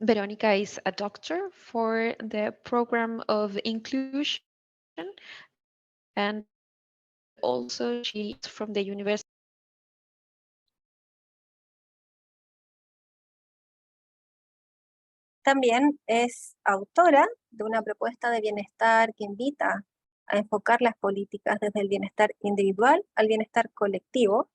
Veronica is a doctor for the program of inclusion, and also she is from the University. También es autora de una propuesta de bienestar que invita a enfocar las políticas desde el bienestar individual al bienestar colectivo.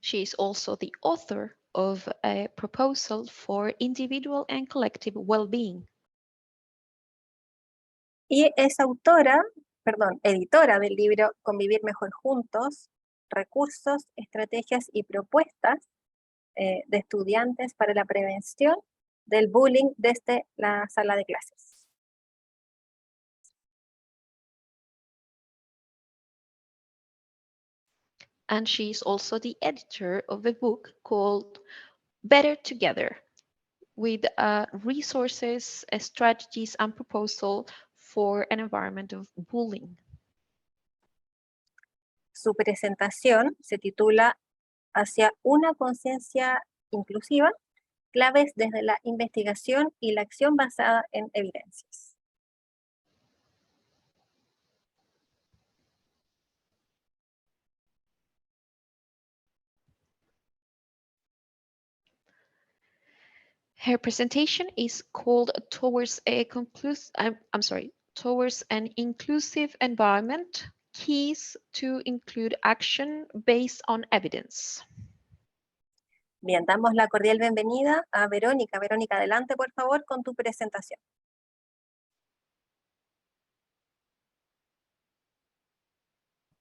She is also the author of a proposal for individual and collective well-being. Y es editora del libro Convivir Mejor Juntos, recursos, estrategias y propuestas de estudiantes para la prevención del bullying desde la sala de clases. And she is also the editor of a book called Better Together, with resources, strategies, and proposal for an environment of bullying. Su presentación se titula Hacia una conciencia inclusiva, claves desde la investigación y la acción basada en evidencias. Her presentation is called Towards an Inclusive Environment, Keys to Include Action Based on Evidence. Bien, damos la cordial bienvenida a Verónica. Verónica, adelante por favor con tu presentación.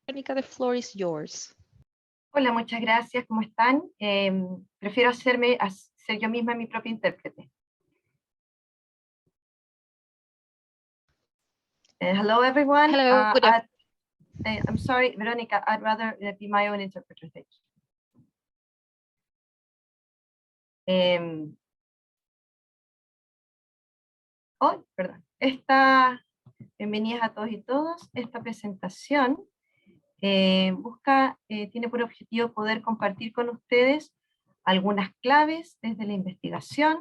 Verónica, the floor is yours. Hola, muchas gracias, ¿cómo están? Prefiero ser yo misma mi propia intérprete. Hello, everyone. Hello, good I'm sorry, Veronica, I'd rather be my own interpreter. Thank you. Bienvenidas a todos y todas. Esta presentación tiene por objetivo poder compartir con ustedes algunas claves desde la investigación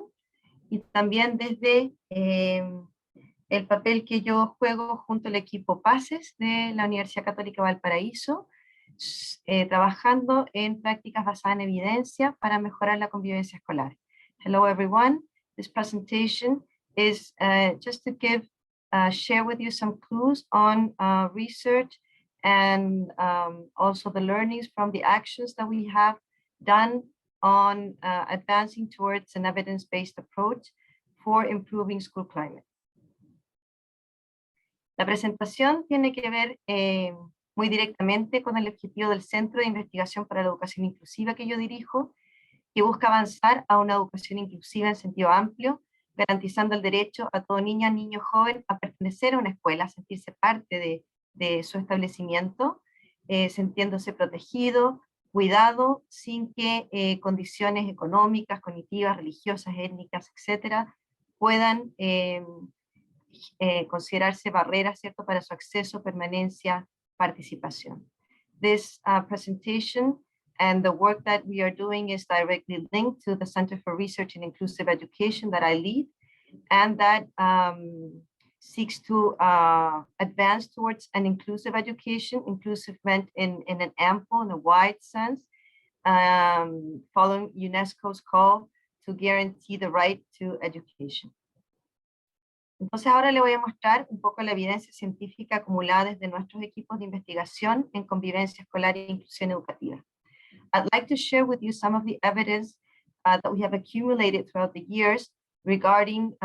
y también desde el papel que yo juego junto al equipo PACES de la Universidad Católica de Valparaíso, trabajando en prácticas basadas en evidencia para mejorar la convivencia escolar. Hello everyone, this presentation is just to share with you some clues on research and also the learnings from the actions that we have done on advancing towards an evidence-based approach for improving school climate. La presentación tiene que ver muy directamente con el objetivo del Centro de Investigación para la Educación Inclusiva que yo dirijo, que busca avanzar a una educación inclusiva en sentido amplio, garantizando el derecho a todo niño joven a pertenecer a una escuela, a sentirse parte de su establecimiento, sintiéndose protegido, cuidado, sin que condiciones económicas, cognitivas, religiosas, étnicas, etcétera, puedan considerarse barreras, ¿cierto?, para su acceso, permanencia, participación. This presentation and the work that we are doing is directly linked to the Center for Research in Inclusive Education that I lead, and that seeks to advance towards an inclusive education, inclusive meant in an ample and a wide sense, following UNESCO's call to guarantee the right to education. Entonces ahora le voy a mostrar un poco la evidencia científica acumulada desde nuestros equipos de investigación en convivencia escolar e inclusión educativa. I'd like to share with you some of the evidence that we have accumulated throughout the years regarding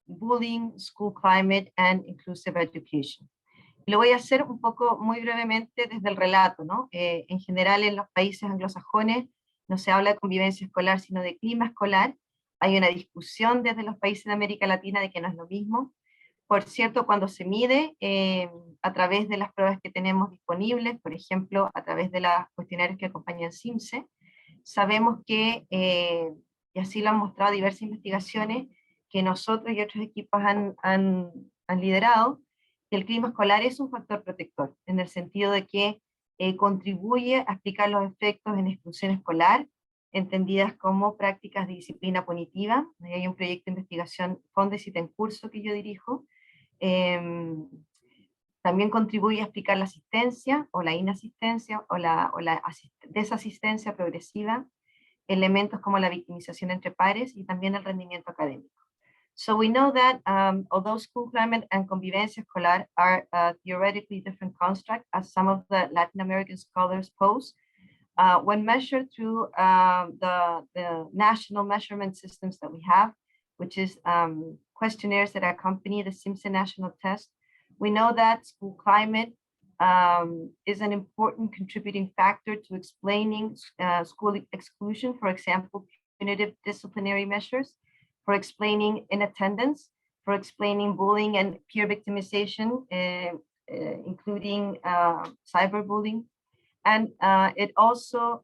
bullying, school climate, and inclusive education. Lo voy a hacer un poco muy brevemente desde el relato, ¿no? En general en los países anglosajones no se habla de convivencia escolar, sino de clima escolar. Hay una discusión desde los países de América Latina de que no es lo mismo. Por cierto, cuando se mide a través de las pruebas que tenemos disponibles, por ejemplo, a través de los cuestionarios que acompañan CIMSE, sabemos que, y así lo han mostrado diversas investigaciones, que nosotros y otros equipos han liderado, que el clima escolar es un factor protector, en el sentido de que contribuye a explicar los efectos en exclusión escolar entendidas como prácticas de disciplina punitiva. Ahí hay un proyecto de investigación Fondesit en curso que yo dirijo. También contribuye a explicar la asistencia o la inasistencia o la desasistencia progresiva, elementos como la victimización entre pares y también el rendimiento académico. So we know that although school climate and convivencia escolar are theoretically different constructs, as some of the Latin American scholars pose, when measured through the national measurement systems that we have, which is questionnaires that accompany the Simpson National Test, we know that school climate is an important contributing factor to explaining school exclusion, for example, punitive disciplinary measures, for explaining inattendance, for explaining bullying and peer victimization, including cyberbullying. And it also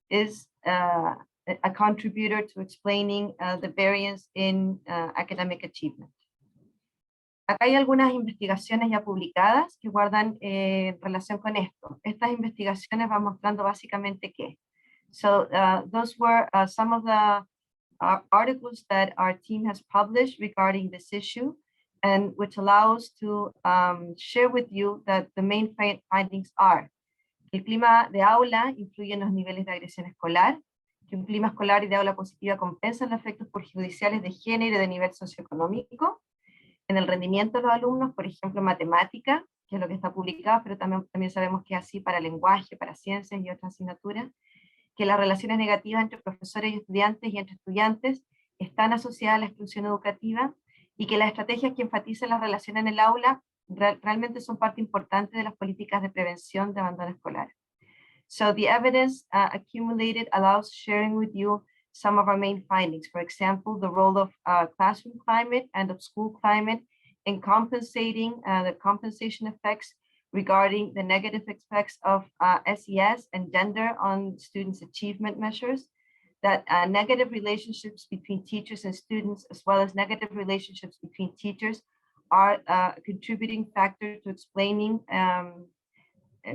is a contributor to explaining the variance in academic achievement. Acá hay algunas investigaciones ya publicadas que guardan relación con esto. Estas investigaciones van mostrando básicamente qué. So those were some of the articles that our team has published regarding this issue, and which allows to share with you that the main findings are: el clima de aula influye en los niveles de agresión escolar, que un clima escolar y de aula positiva compensa los efectos perjudiciales de género y de nivel socioeconómico, en el rendimiento de los alumnos, por ejemplo, matemática, que es lo que está publicado, pero también sabemos que es así para lenguaje, para ciencias y otras asignaturas, que las relaciones negativas entre profesores y entre estudiantes están asociadas a la exclusión educativa, y que las estrategias que enfatizan las relaciones en el aula realmente son parte importante de las políticas de prevención de abandono escolar. So the evidence accumulated allows sharing with you some of our main findings. For example, the role of classroom climate and of school climate in compensating the compensation effects regarding the negative effects of SES and gender on students' achievement measures, that negative relationships between teachers and students, as well as negative relationships between teachers, are a contributing factor to explaining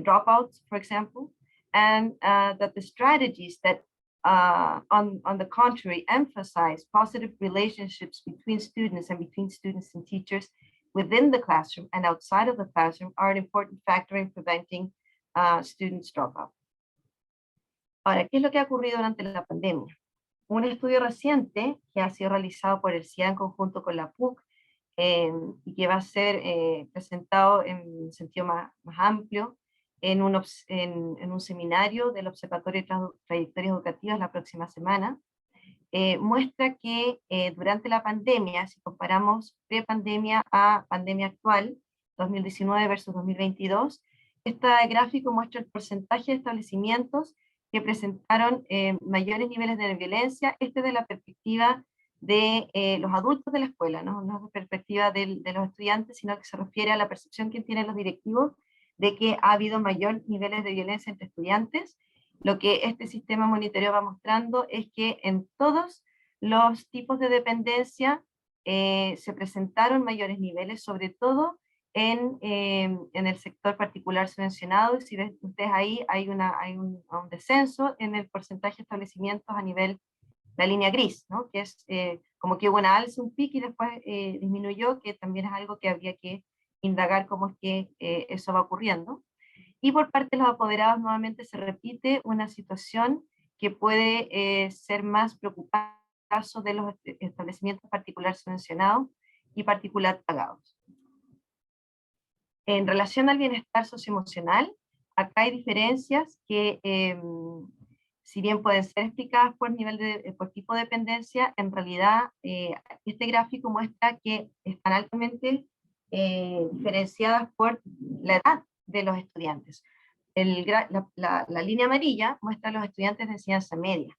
dropouts, for example, and that the strategies that on the contrary emphasize positive relationships between students and between students and teachers within the classroom and outside of the classroom are an important factor in preventing students dropout. Ahora, ¿qué es lo que ha ocurrido durante la pandemia? Un estudio reciente que ha sido realizado por el CIA en conjunto con la PUC y que va a ser presentado en sentido más amplio en un seminario del Observatorio de Trayectorias Educativas la próxima semana, muestra que durante la pandemia, si comparamos pre-pandemia a pandemia actual, 2019 versus 2022, este gráfico muestra el porcentaje de establecimientos que presentaron mayores niveles de violencia, de la perspectiva de los adultos de la escuela, no de perspectiva de los estudiantes, sino que se refiere a la percepción que tienen los directivos de que ha habido mayor niveles de violencia entre estudiantes. Lo que este sistema de monitoreo va mostrando es que en todos los tipos de dependencia se presentaron mayores niveles, sobre todo en el sector particular subvencionado, y si ven ustedes ahí hay un descenso en el porcentaje de establecimientos a nivel, la línea gris, ¿no? Que es como que hubo una alza, un pico y después disminuyó, que también es algo que habría que indagar cómo es que eso va ocurriendo. Y por parte de los apoderados nuevamente se repite una situación que puede ser más preocupante en el caso de los establecimientos particular subvencionados y particular pagados. En relación al bienestar socioemocional, acá hay diferencias que, si bien pueden ser explicadas por por tipo de dependencia, en realidad este gráfico muestra que están altamente diferenciadas por la edad de los estudiantes. La línea amarilla muestra a los estudiantes de enseñanza media.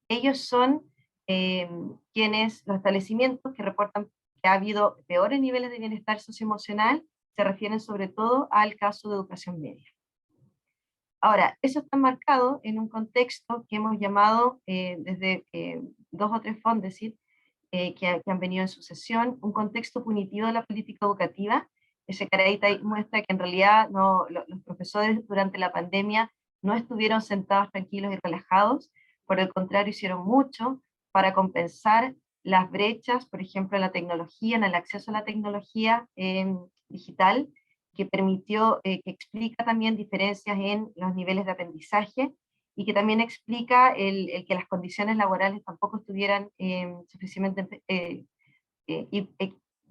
Ellos son los establecimientos que reportan que ha habido peores niveles de bienestar socioemocional, se refieren sobre todo al caso de educación media. Ahora, eso está marcado en un contexto que hemos llamado desde 2 o 3 Fondesit que han venido en sucesión, un contexto punitivo de la política educativa. Ese carayita ahí muestra que en realidad los profesores durante la pandemia no estuvieron sentados tranquilos y relajados, Por el contrario, hicieron mucho para compensar las brechas, por ejemplo, en la tecnología, en el acceso a la tecnología digital, que permitió, que explica también diferencias en los niveles de aprendizaje, y que también explica el que las condiciones laborales tampoco estuvieran suficientemente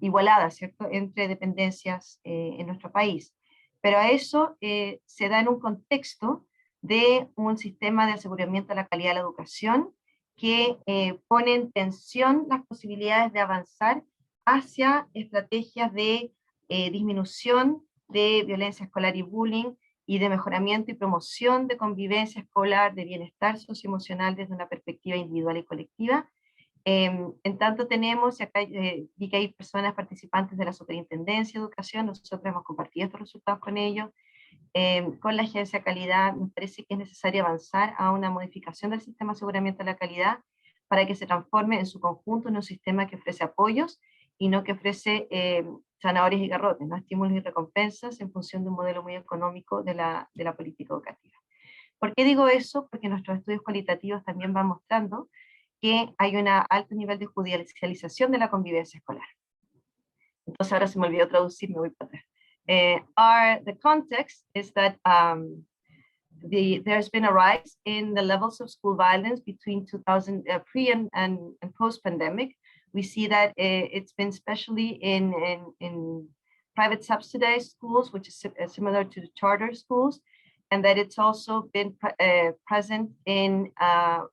igualadas, ¿cierto?, entre dependencias en nuestro país. Pero a eso se da en un contexto de un sistema de aseguramiento de la calidad de la educación que pone en tensión las posibilidades de avanzar hacia estrategias de disminución de violencia escolar y bullying, y de mejoramiento y promoción de convivencia escolar, de bienestar socioemocional desde una perspectiva individual y colectiva. En tanto tenemos, y acá vi que hay personas participantes de la Superintendencia de Educación, nosotros hemos compartido estos resultados con ellos, con la Agencia de Calidad. Nos parece que es necesario avanzar a una modificación del sistema de aseguramiento de la calidad para que se transforme en su conjunto en un sistema que ofrece apoyos y no que ofrece zanahorias y garrotes, ¿no?, estímulos y recompensas en función de un modelo muy económico de la política educativa. ¿Por qué digo eso? Porque nuestros estudios cualitativos también van mostrando que hay un alto nivel de judicialización de la convivencia escolar. Entonces ahora se me olvidó traducir, me voy para atrás. The context is that there's been a rise in the levels of school violence between pre and post-pandemic. We see that it's been especially in private subsidized schools, which is similar to the charter schools, and that it's also been present in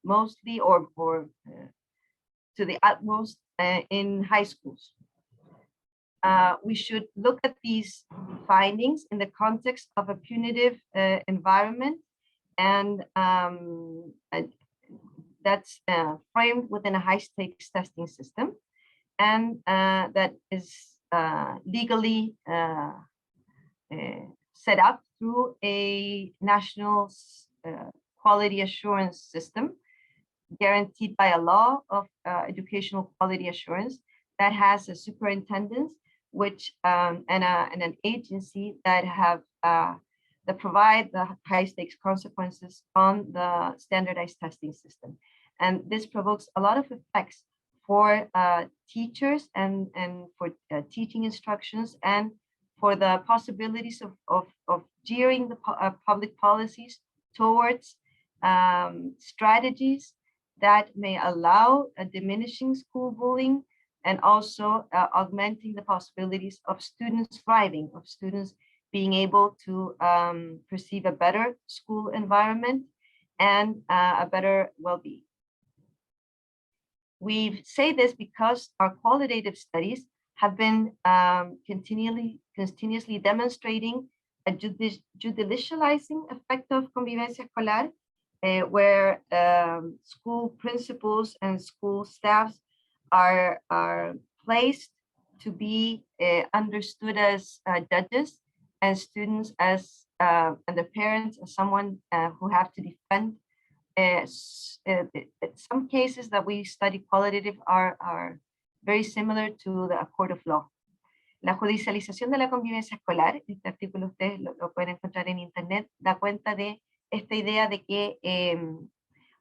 mostly or to the utmost in high schools. We should look at these findings in the context of a punitive environment, and that's framed within a high-stakes testing system, and that is legally set up through a national quality assurance system guaranteed by a law of educational quality assurance that has a superintendent, which and an agency that have that provide the high-stakes consequences on the standardized testing system. And this provokes a lot of effects for teachers and for teaching instructions, and for the possibilities of gearing the public policies towards strategies that may allow a diminishing school bullying, and also augmenting the possibilities of students thriving, of students being able to perceive a better school environment and a better well-being. We say this because our qualitative studies have been continuously demonstrating a judicializing effect of convivencia escolar, where school principals and school staffs are placed to be understood as judges, and students as and their parents as someone who have to defend. Some cases that we study qualitative are very similar to the court of law. La judicialización de la convivencia escolar, este artículo ustedes lo pueden encontrar en internet, da cuenta de esta idea de que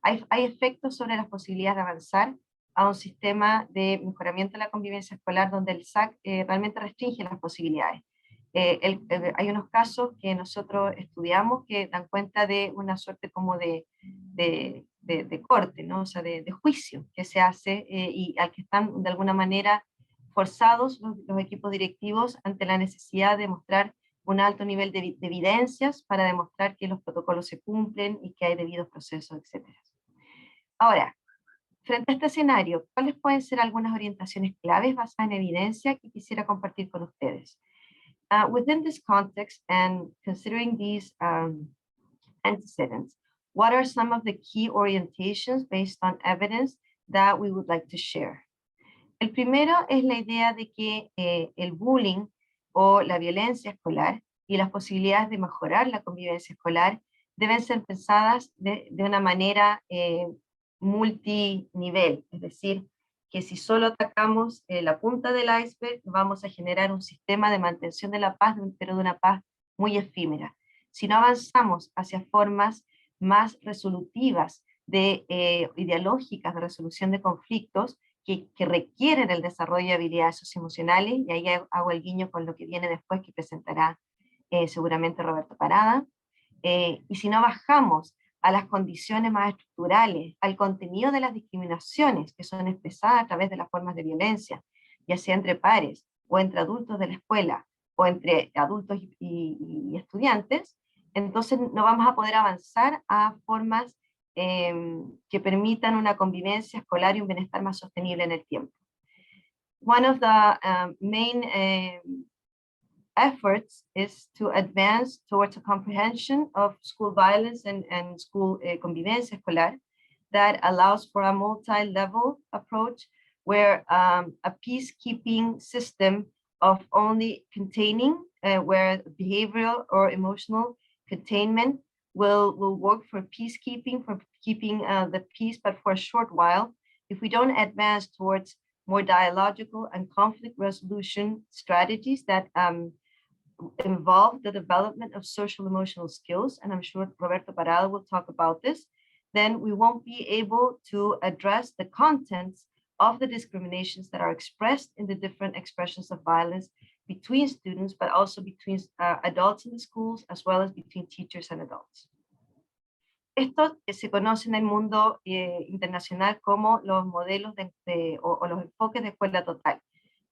hay efectos sobre las posibilidades de avanzar a un sistema de mejoramiento de la convivencia escolar donde el SAC realmente restringe las posibilidades. Hay unos casos que nosotros estudiamos que dan cuenta de una suerte como de corte, ¿no? O sea, de juicio que se hace y al que están de alguna manera forzados los equipos directivos ante la necesidad de mostrar un alto nivel de evidencias para demostrar que los protocolos se cumplen y que hay debidos procesos, etc. Ahora, frente a este escenario, ¿cuáles pueden ser algunas orientaciones claves basadas en evidencia que quisiera compartir con ustedes? Within this context and considering these antecedents, what are some of the key orientations based on evidence that we would like to share? El primero es la idea de que el bullying o la violencia escolar y las posibilidades de mejorar la convivencia escolar deben ser pensadas de una manera multinivel, es decir, que si solo atacamos la punta del iceberg, vamos a generar un sistema de mantención de la paz, pero de una paz muy efímera. Si no avanzamos hacia formas más resolutivas ideológicas de resolución de conflictos que requieren el desarrollo de habilidades socioemocionales, y ahí hago el guiño con lo que viene después, que presentará seguramente Roberto Parada. Y si no bajamos a las condiciones más estructurales, al contenido de las discriminaciones que son expresadas a través de las formas de violencia, ya sea entre pares, o entre adultos de la escuela, o entre adultos y estudiantes, entonces no vamos a poder avanzar a formas que permitan una convivencia escolar y un bienestar más sostenible en el tiempo. One of the main efforts is to advance towards a comprehension of school violence and school convivencia escolar that allows for a multi-level approach where a peacekeeping system of only containing, where behavioral or emotional containment will work for peacekeeping, for keeping the peace, but for a short while. If we don't advance towards more dialogical and conflict resolution strategies that involve the development of social emotional skills, and I'm sure Roberto Parada will talk about this, then we won't be able to address the contents of the discriminations that are expressed in the different expressions of violence between students, but also between adults in the schools, as well as between teachers and adults. Esto se conoce en el mundo internacional como los modelos o los enfoques de escuela total.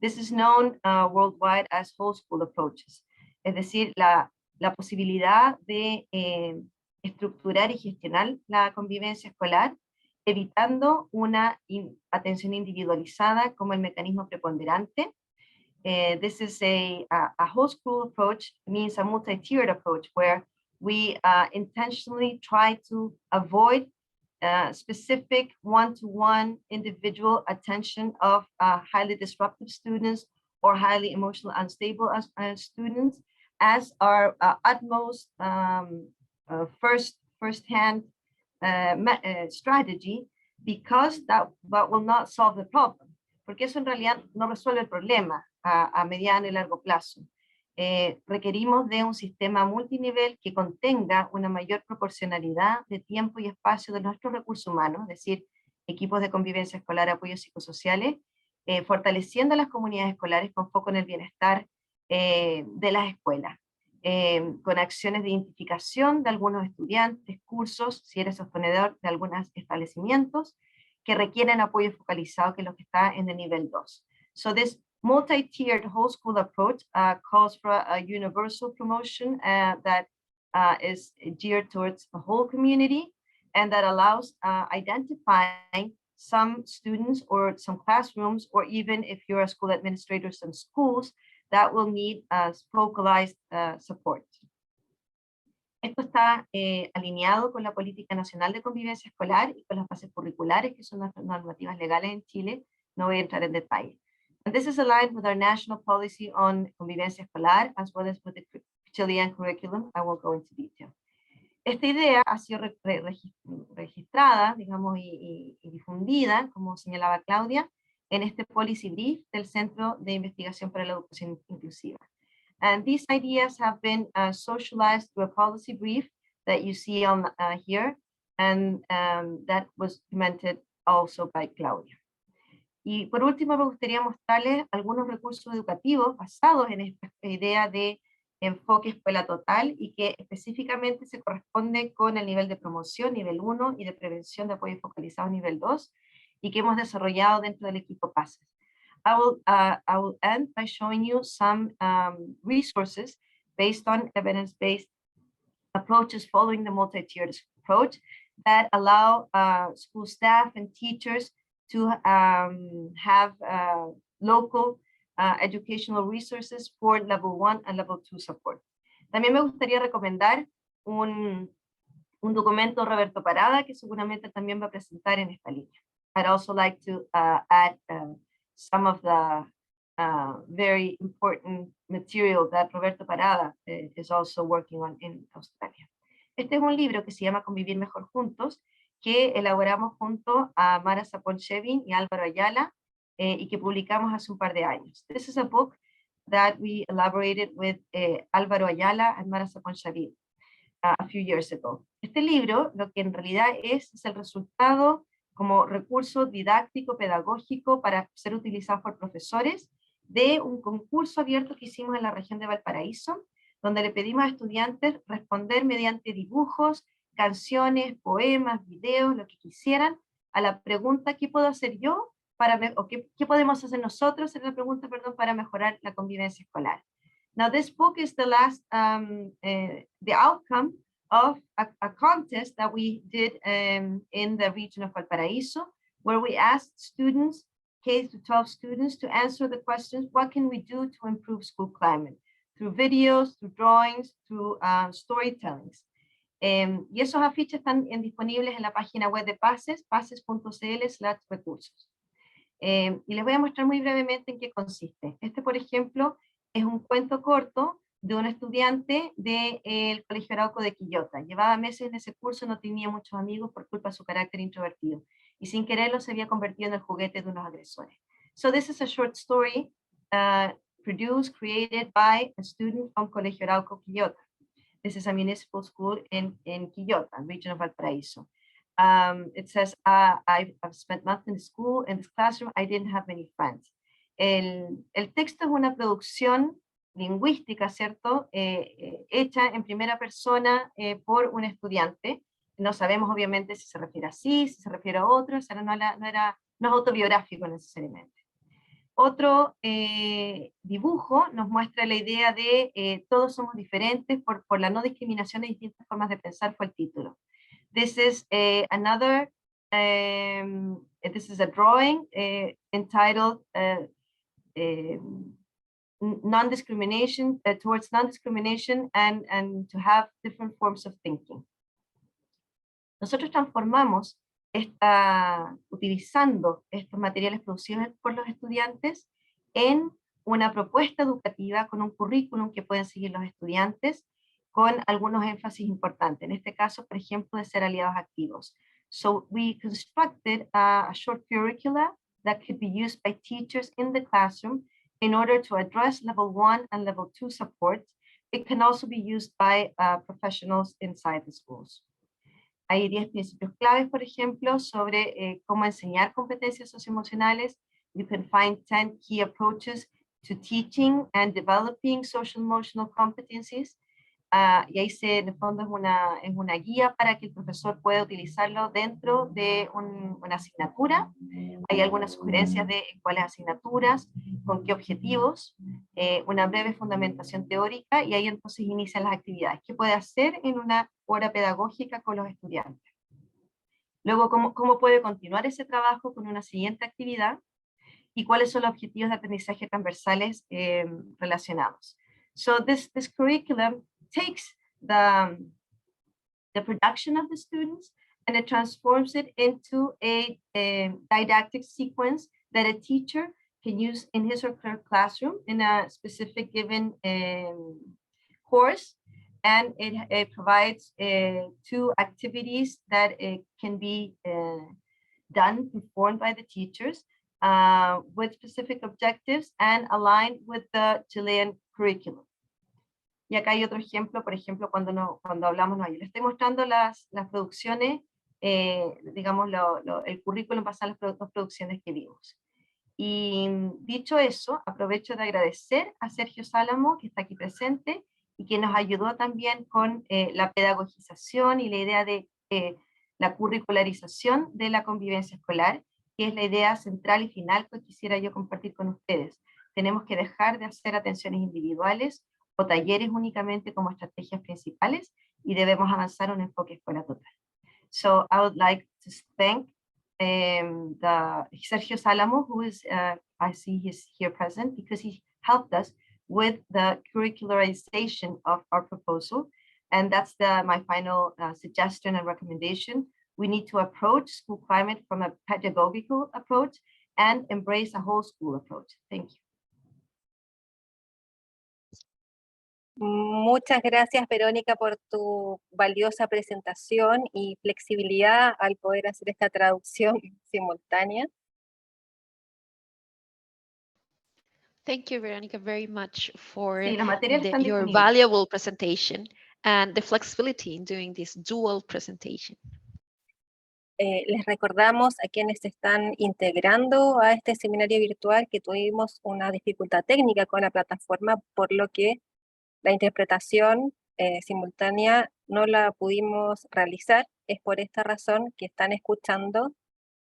This is known worldwide as whole school approaches. Es decir, la posibilidad de estructurar y gestionar la convivencia escolar, evitando una atención individualizada como el mecanismo preponderante. This is a whole school approach, means a multi-tiered approach where we intentionally try to avoid specific one-to-one individual attention of highly disruptive students or highly emotionally unstable students as our utmost first-hand strategy, because that will not solve the problem, porque eso en realidad no resuelve el problema a mediano y largo plazo. Requerimos de un sistema multinivel que contenga una mayor proporcionalidad de tiempo y espacio de nuestros recursos humanos, es decir, equipos de convivencia escolar, apoyos psicosociales, fortaleciendo las comunidades escolares con foco en el bienestar de las escuelas, con acciones de identificación de algunos estudiantes, cursos, si eres sostenedor de algunos establecimientos que requieren apoyo focalizado, que es lo que está en el nivel 2. So this multi-tiered whole school approach calls for a universal promotion that is geared towards the whole community, and that allows identifying some students or some classrooms, or even if you're a school administrator, some schools that will need focalized support. Esto está alineado con la Política Nacional de Convivencia Escolar y con las bases curriculares, que son nuestras normativas legales en Chile. No voy a entrar en detalle. And this is aligned with our national policy on convivencia escolar, as well as with the Chilean curriculum. I won't go into detail. Esta idea ha sido registrada, digamos, y difundida, como señalaba Claudia, en este policy brief del Centro de Investigación para la Educación Inclusiva. And these ideas have been socialized through a policy brief that you see on here, and that was commented also by Claudia. Y por último, me gustaría mostrarles algunos recursos educativos basados en esta idea de enfoque escuela total y que específicamente se corresponde con el nivel de promoción, nivel 1, y de prevención de apoyo focalizado, nivel 2, y que hemos desarrollado dentro del equipo PASES. I will end by showing you some resources based on evidence-based approaches following the multi-tiered approach that allow school staff and teachers to have local educational resources for level 1 and level 2 support. También me gustaría recomendar un documento Roberto Parada que seguramente también va a presentar en esta línea. I'd also like to add some of the very important material that Roberto Parada is also working on in Australia. Este es un libro que se llama Convivir Mejor Juntos, que elaboramos junto a Mara Sapon-Chevin y Álvaro Ayala, y que publicamos hace un par de años. This is a book that we elaborated with Álvaro Ayala and Mara Sapon-Chevin. a few years ago. Este libro, lo que en realidad es el resultado como recurso didáctico, pedagógico para ser utilizado por profesores de un concurso abierto que hicimos en la región de Valparaíso, donde le pedimos a estudiantes responder mediante dibujos, canciones, poemas, videos, lo que quisieran, a la pregunta ¿qué puedo hacer yo? O ¿qué podemos hacer nosotros? Era la pregunta, perdón, para mejorar la convivencia escolar. Now this book is the the outcome of a contest that we did in the region of Valparaíso, where we asked students, K-12 students, to answer the questions, what can we do to improve school climate? Through videos, through drawings, through storytellings. Y esos afiches están disponibles en la página web de Paces, paces.cl/recursos. Y les voy a mostrar muy brevemente en qué consiste. Este, por ejemplo, es un cuento corto de un estudiante del Colegio Arauco de Quillota. Llevaba meses en ese curso, no tenía muchos amigos por culpa de su carácter introvertido. Y sin quererlo se había convertido en el juguete de unos agresores. So this is a short story produced, created by a student from Colegio Arauco, Quillota. This is a municipal school in Quillota, region of Valparaíso. It says, I've spent months in school, in this classroom, I didn't have many friends. El texto es una producción lingüística, ¿cierto? Hecha en primera persona por un estudiante. No sabemos obviamente si se refiere a sí, si se refiere a otro, no es autobiográfico necesariamente. Otro dibujo nos muestra la idea de todos somos diferentes por la no discriminación de distintas formas de pensar, fue el título. This is this is a drawing entitled non-discrimination, towards non-discrimination and to have different forms of thinking. Nosotros transformamos utilizando estos materiales producidos por los estudiantes en una propuesta educativa con un currículum que pueden seguir los estudiantes con algunos énfasis importantes. En este caso, por ejemplo, de ser aliados activos. So we constructed a short curricula that could be used by teachers in the classroom in order to address level 1 and level 2 support. It can also be used by professionals inside the schools. Hay 10 principios claves, por ejemplo, sobre cómo enseñar competencias socioemocionales. You can find 10 key approaches to teaching and developing social emotional competencies. Y ahí en el fondo es una guía para que el profesor pueda utilizarlo dentro de una asignatura. Hay algunas sugerencias de cuáles asignaturas, con qué objetivos, una breve fundamentación teórica, y ahí entonces inician las actividades. ¿Qué puede hacer en una hora pedagógica con los estudiantes? Luego, ¿cómo puede continuar ese trabajo con una siguiente actividad? Y cuáles son los objetivos de aprendizaje transversales relacionados. So this curriculum takes the production of the students and it transforms it into a didactic sequence that a teacher can use in his or her classroom in a specific given course. And it provides 2 activities that can be performed by the teachers with specific objectives and aligned with the Chilean curriculum. Y acá hay otro ejemplo, por ejemplo, cuando hablamos, yo les estoy mostrando las producciones, digamos, el currículum basado en las dos producciones que vimos. Y dicho eso, aprovecho de agradecer a Sergio Sálamo, que está aquí presente, y que nos ayudó también con la pedagogización y la idea de la curricularización de la convivencia escolar, que es la idea central y final que quisiera yo compartir con ustedes. Tenemos que dejar de hacer atenciones individuales o talleres únicamente como estrategias principales y debemos avanzar a un enfoque escolar total. So I would like to thank Sergio Sálamo, who is, I see he's here present, because he helped us with the curricularization of our proposal. And that's my final suggestion and recommendation. We need to approach school climate from a pedagogical approach and embrace a whole school approach. Thank you. Muchas gracias, Verónica, por tu valiosa presentación y flexibilidad al poder hacer esta traducción simultánea. Thank you, Veronica, very much for Sí, los materiales están your disponibles. valuable presentation. and the flexibility in doing this dual presentation. Les recordamos a quienes se están integrando a este seminario virtual que tuvimos una dificultad técnica con la plataforma, por lo que la interpretación simultánea no la pudimos realizar. Es por esta razón que están escuchando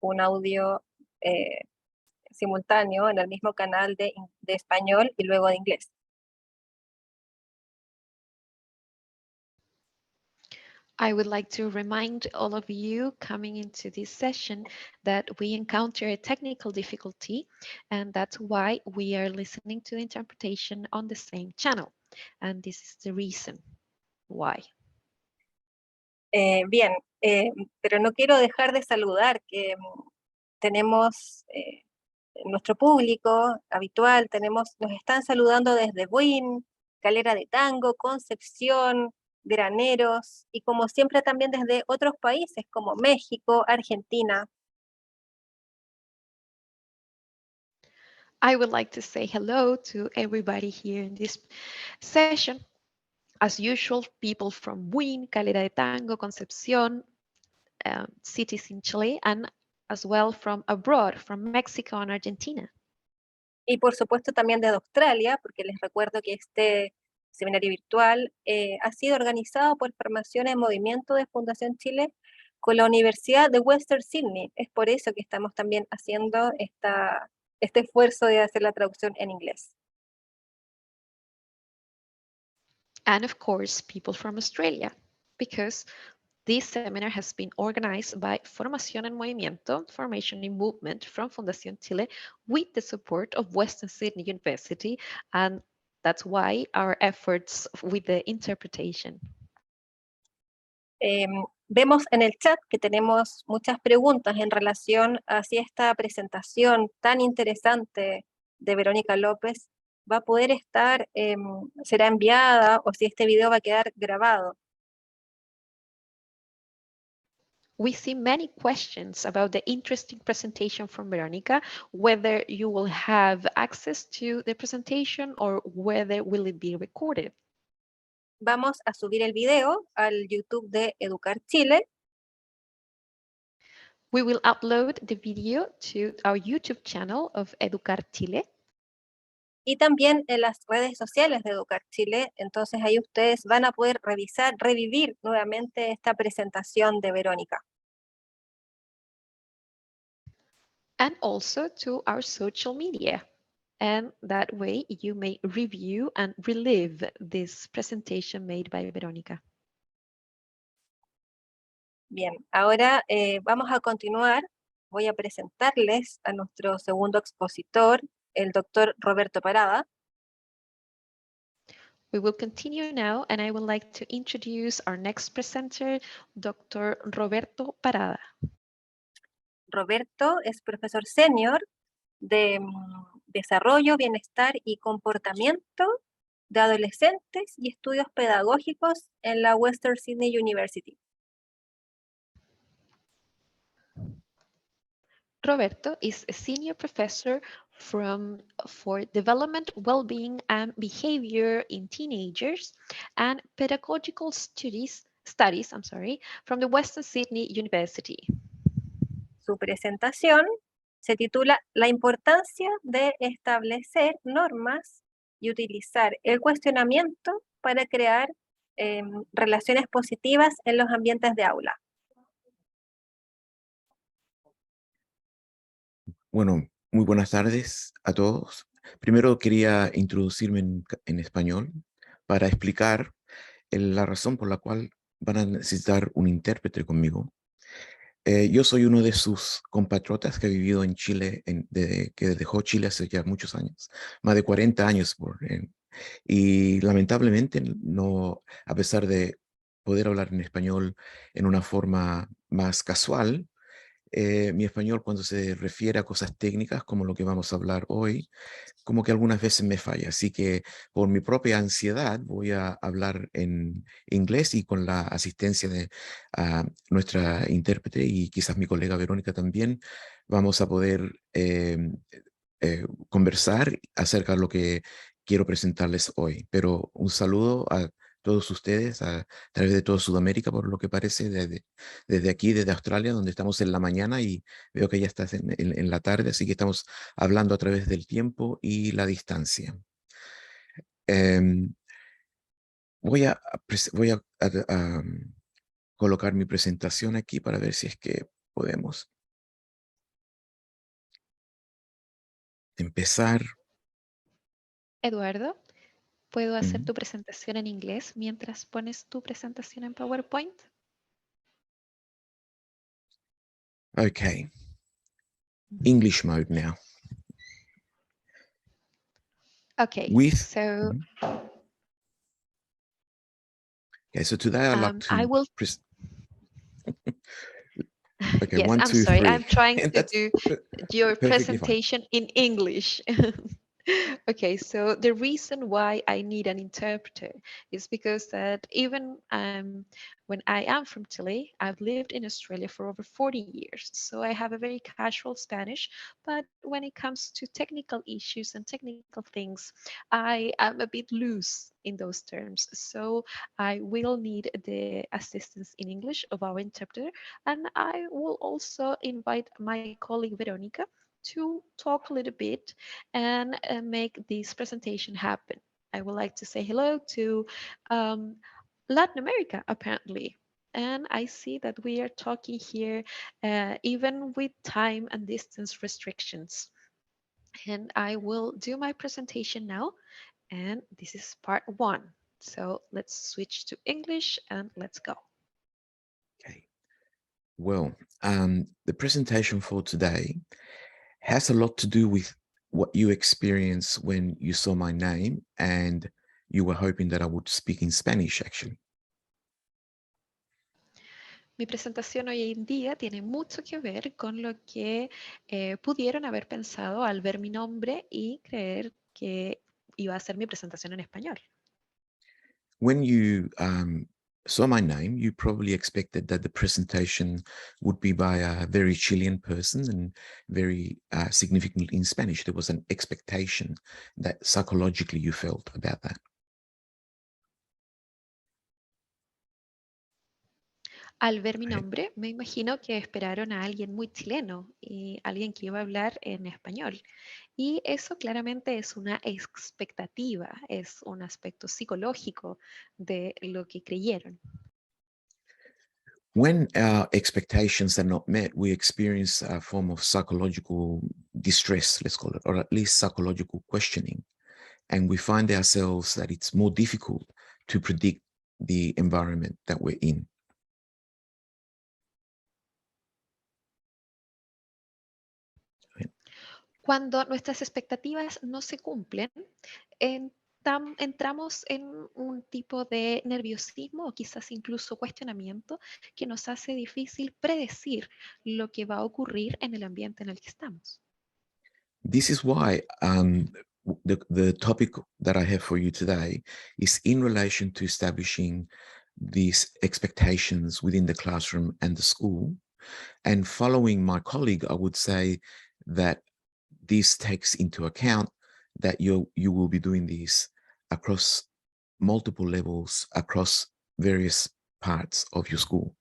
un audio simultáneo en el mismo canal de español y luego de inglés. I would like to remind all of you coming into this session that we encounter a technical difficulty, and that's why we are listening to the interpretation on the same channel. And this is the reason why. Bien, pero no quiero dejar de saludar que tenemos nuestro público habitual, nos están saludando desde Buin, Calera de Tango, Concepción, Graneros, y como siempre también desde otros países como México, Argentina. I would like to say hello to everybody here in this session. As usual, people from Buin, Calera de Tango, Concepción, cities in Chile, and as well from abroad, from Mexico and Argentina. Y por supuesto también desde Australia, porque les recuerdo que este seminario virtual ha sido organizado por Formación en Movimiento de Fundación Chile con la Universidad de Western Sydney. Es por eso que estamos también haciendo este esfuerzo de hacer la traducción en inglés. And of course, people from Australia, because this seminar has been organized by Formación en Movimiento, Formation in Movement from Fundación Chile, with the support of Western Sydney University, and that's why our efforts with the interpretation. Vemos en el chat que tenemos muchas preguntas en relación a si esta presentación tan interesante de Verónica López va a poder estar, será enviada, o si este video va a quedar grabado. We see many questions about the interesting presentation from Verónica, whether you will have access to the presentation or whether will it be recorded. Vamos a subir el video al YouTube de educarchile. We will upload the video to our YouTube channel of educarchile. Y también en las redes sociales de educarchile, entonces ahí ustedes van a poder revisar, revivir nuevamente esta presentación de Verónica. And also to our social media. And that way you may review and relive this presentation made by Verónica. Bien, ahora vamos a continuar. Voy a presentarles a nuestro segundo expositor, el doctor Roberto Parada. We will continue now, and I would like to introduce our next presenter, Dr. Roberto Parada. Roberto es profesor senior de Desarrollo, Bienestar y Comportamiento de Adolescentes y Estudios Pedagógicos en la Western Sydney University. Roberto is a senior professor for development, well-being, and behavior in teenagers and pedagogical studies from the Western Sydney University. Su presentación se titula La importancia de establecer normas y utilizar el cuestionamiento para crear relaciones positivas en los ambientes de aula. Bueno, muy buenas tardes a todos. Primero quería introducirme en español para explicar la razón por la cual van a necesitar un intérprete conmigo. Yo soy uno de sus compatriotas que ha vivido en Chile, que dejó Chile hace ya muchos años, más de 40 años. Y lamentablemente, no, a pesar de poder hablar en español en una forma más casual, mi español cuando se refiere a cosas técnicas como lo que vamos a hablar hoy, como que algunas veces me falla. Así que por mi propia ansiedad voy a hablar en inglés y con la asistencia de nuestra intérprete y quizás mi colega Verónica también, vamos a poder conversar acerca de lo que quiero presentarles hoy. Pero un saludo a todos ustedes a través de toda Sudamérica, por lo que parece, desde aquí, desde Australia, donde estamos en la mañana y veo que ya estás en la tarde, así que estamos hablando a través del tiempo y la distancia. Em, voy a colocar mi presentación aquí para ver si es que podemos empezar. Eduardo, ¿puedo hacer Mm, tu presentación en inglés mientras pones tu presentación en PowerPoint? Okay, English mode now. Okay, With, so Mhm. Okay, so today I'd like I to will. Okay, Yes, one, I'm two, sorry. three. I'm trying And to that's do your perfectly fine. presentation in English. Okay, so the reason why I need an interpreter is because that even when I am from Chile, I've lived in Australia for over 40 years. So I have a very casual Spanish, but when it comes to technical issues and technical things, I am a bit loose in those terms. So I will need the assistance in English of our interpreter, and I will also invite my colleague Veronica to talk a little bit and make this presentation happen. I would like to say hello to um, Latin America, apparently. And I see that we are talking here even with time and distance restrictions. And I will do my presentation now. And this is part 1. So let's switch to English and let's go. Okay. Well, the presentation for today has a lot to do with what you experienced when you saw my name and you were hoping that I would speak in Spanish, actually. Mi presentación hoy en día tiene mucho que ver con lo que pudieron haber pensado al ver mi nombre y creer que iba a ser mi presentación en español. When you saw my name, you probably expected that the presentation would be by a very Chilean person and very significantly in Spanish. There was an expectation that psychologically you felt about that. Al ver mi Okay. nombre, me imagino que esperaron a alguien muy chileno y alguien que iba a hablar en español. Y eso claramente es una expectativa, es un aspecto psicológico de lo que creyeron. When our expectations are not met, we experience a form of psychological distress, let's call it, or at least psychological questioning. And we find ourselves that it's more difficult to predict the environment that we're in. Cuando nuestras expectativas no se cumplen, entramos en un tipo de nerviosismo o quizás incluso cuestionamiento que nos hace difícil predecir lo que va a ocurrir en el ambiente en el que estamos. This is why the topic that I have for you today is in relation to establishing these expectations within the classroom and the school. And following my colleague, I would say that this takes into account that you will be doing this across multiple levels, across various parts of your school.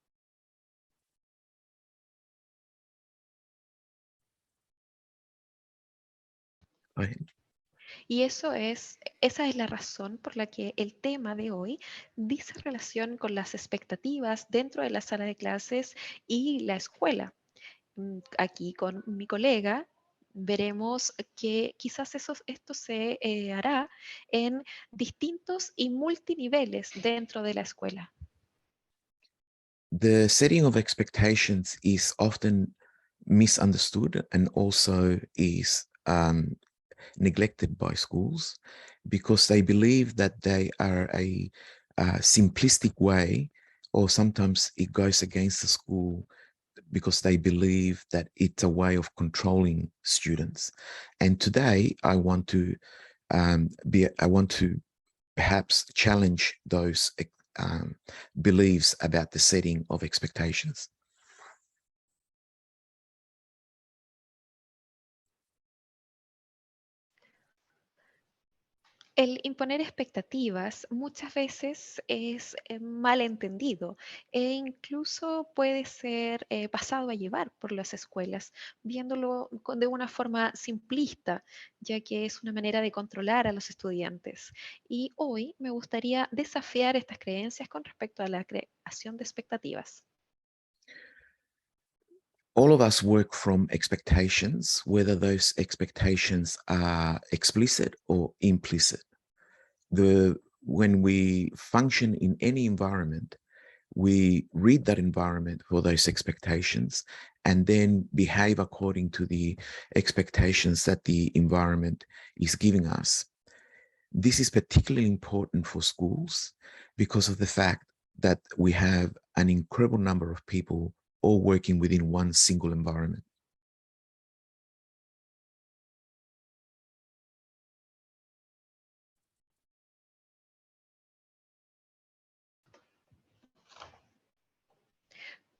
Right. Y esa es la razón por la que el tema de hoy dice relación con las expectativas dentro de la sala de clases y la escuela. Aquí con mi colega veremos que quizás esto se hará en distintos y multiniveles dentro de la escuela. The setting of expectations is often misunderstood and also is neglected by schools because they believe that they are a simplistic way, or sometimes it goes against the school because they believe that it's a way of controlling students. And today I want to perhaps challenge those beliefs about the setting of expectations. El imponer expectativas muchas veces es malentendido e incluso puede ser pasado a llevar por las escuelas, viéndolo de una forma simplista, ya que es una manera de controlar a los estudiantes. Y hoy me gustaría desafiar estas creencias con respecto a la creación de expectativas. All of us work from expectations, whether those expectations are explicit or implicit. When we function in any environment, we read that environment for those expectations and then behave according to the expectations that the environment is giving us. This is particularly important for schools because of the fact that we have an incredible number of people all working within one single environment.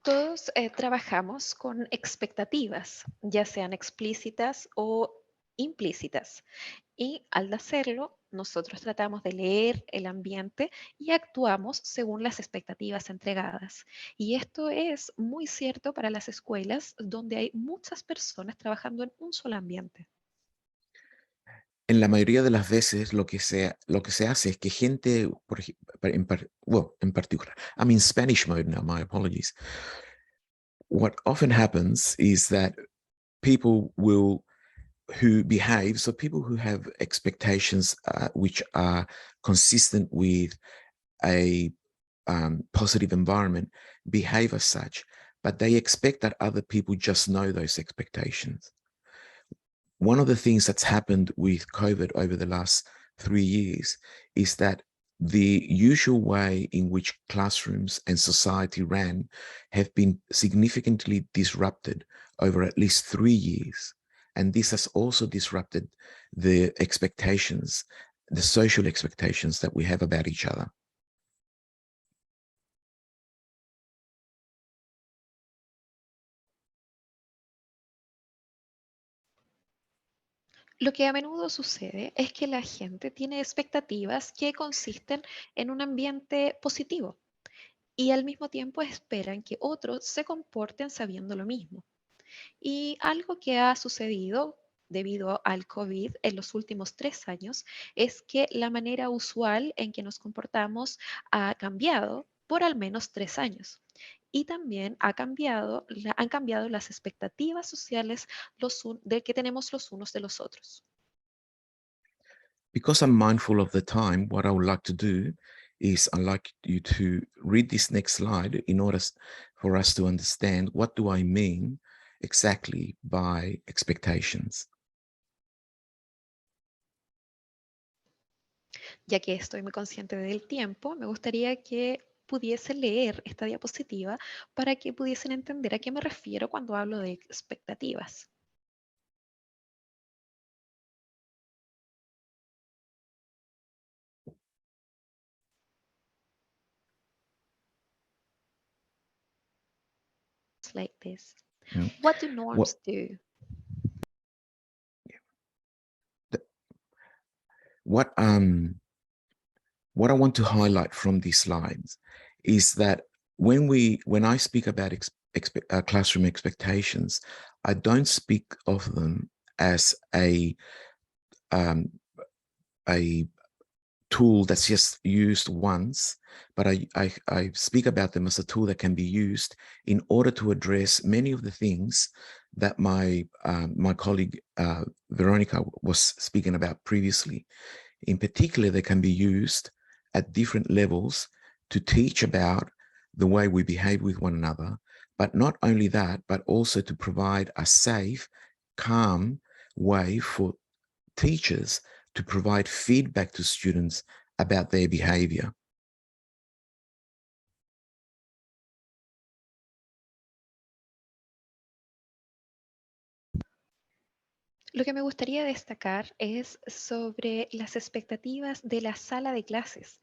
Todos trabajamos con expectativas, ya sean explícitas o implícitas. Y al hacerlo, nosotros tratamos de leer el ambiente y actuamos según las expectativas entregadas. Y esto es muy cierto para las escuelas donde hay muchas personas trabajando en un solo ambiente. En la mayoría de las veces lo que se hace es que gente, en particular, I'm in Spanish mode now, my apologies. What often happens is that people who behave, so people who have expectations which are consistent with a positive environment, behave as such, but they expect that other people just know those expectations. One of the things that's happened with COVID over the last 3 years is that the usual way in which classrooms and society ran have been significantly disrupted over at least 3 years. And this has also disrupted the expectations, the social expectations that we have about each other. Lo que a menudo sucede es que la gente tiene expectativas que consisten en un ambiente positivo y al mismo tiempo esperan que otros se comporten sabiendo lo mismo. Y algo que ha sucedido debido al COVID en los últimos 3 años es que la manera usual en que nos comportamos ha cambiado por al menos 3 años. Y también han cambiado las expectativas sociales de que tenemos los unos de los otros. Because I'm mindful of the time, what I would like to do is I'd like you to read this next slide in order for us to understand what do I mean exactly by expectations. Ya que estoy muy consciente del tiempo, me gustaría que pudiesen leer esta diapositiva para que pudiesen entender a qué me refiero cuando hablo de expectativas. Like this. Yeah. What do norms do? What I want to highlight from these slides is that when I speak about classroom expectations, I don't speak of them as a tool that's just used once, but I speak about them as a tool that can be used in order to address many of the things that my colleague Veronica was speaking about previously. In particular, they can be used at different levels to teach about the way we behave with one another, but not only that, but also to provide a safe, calm way for teachers to provide feedback to students about their behavior. Lo que me gustaría destacar es sobre las expectativas de la sala de clases,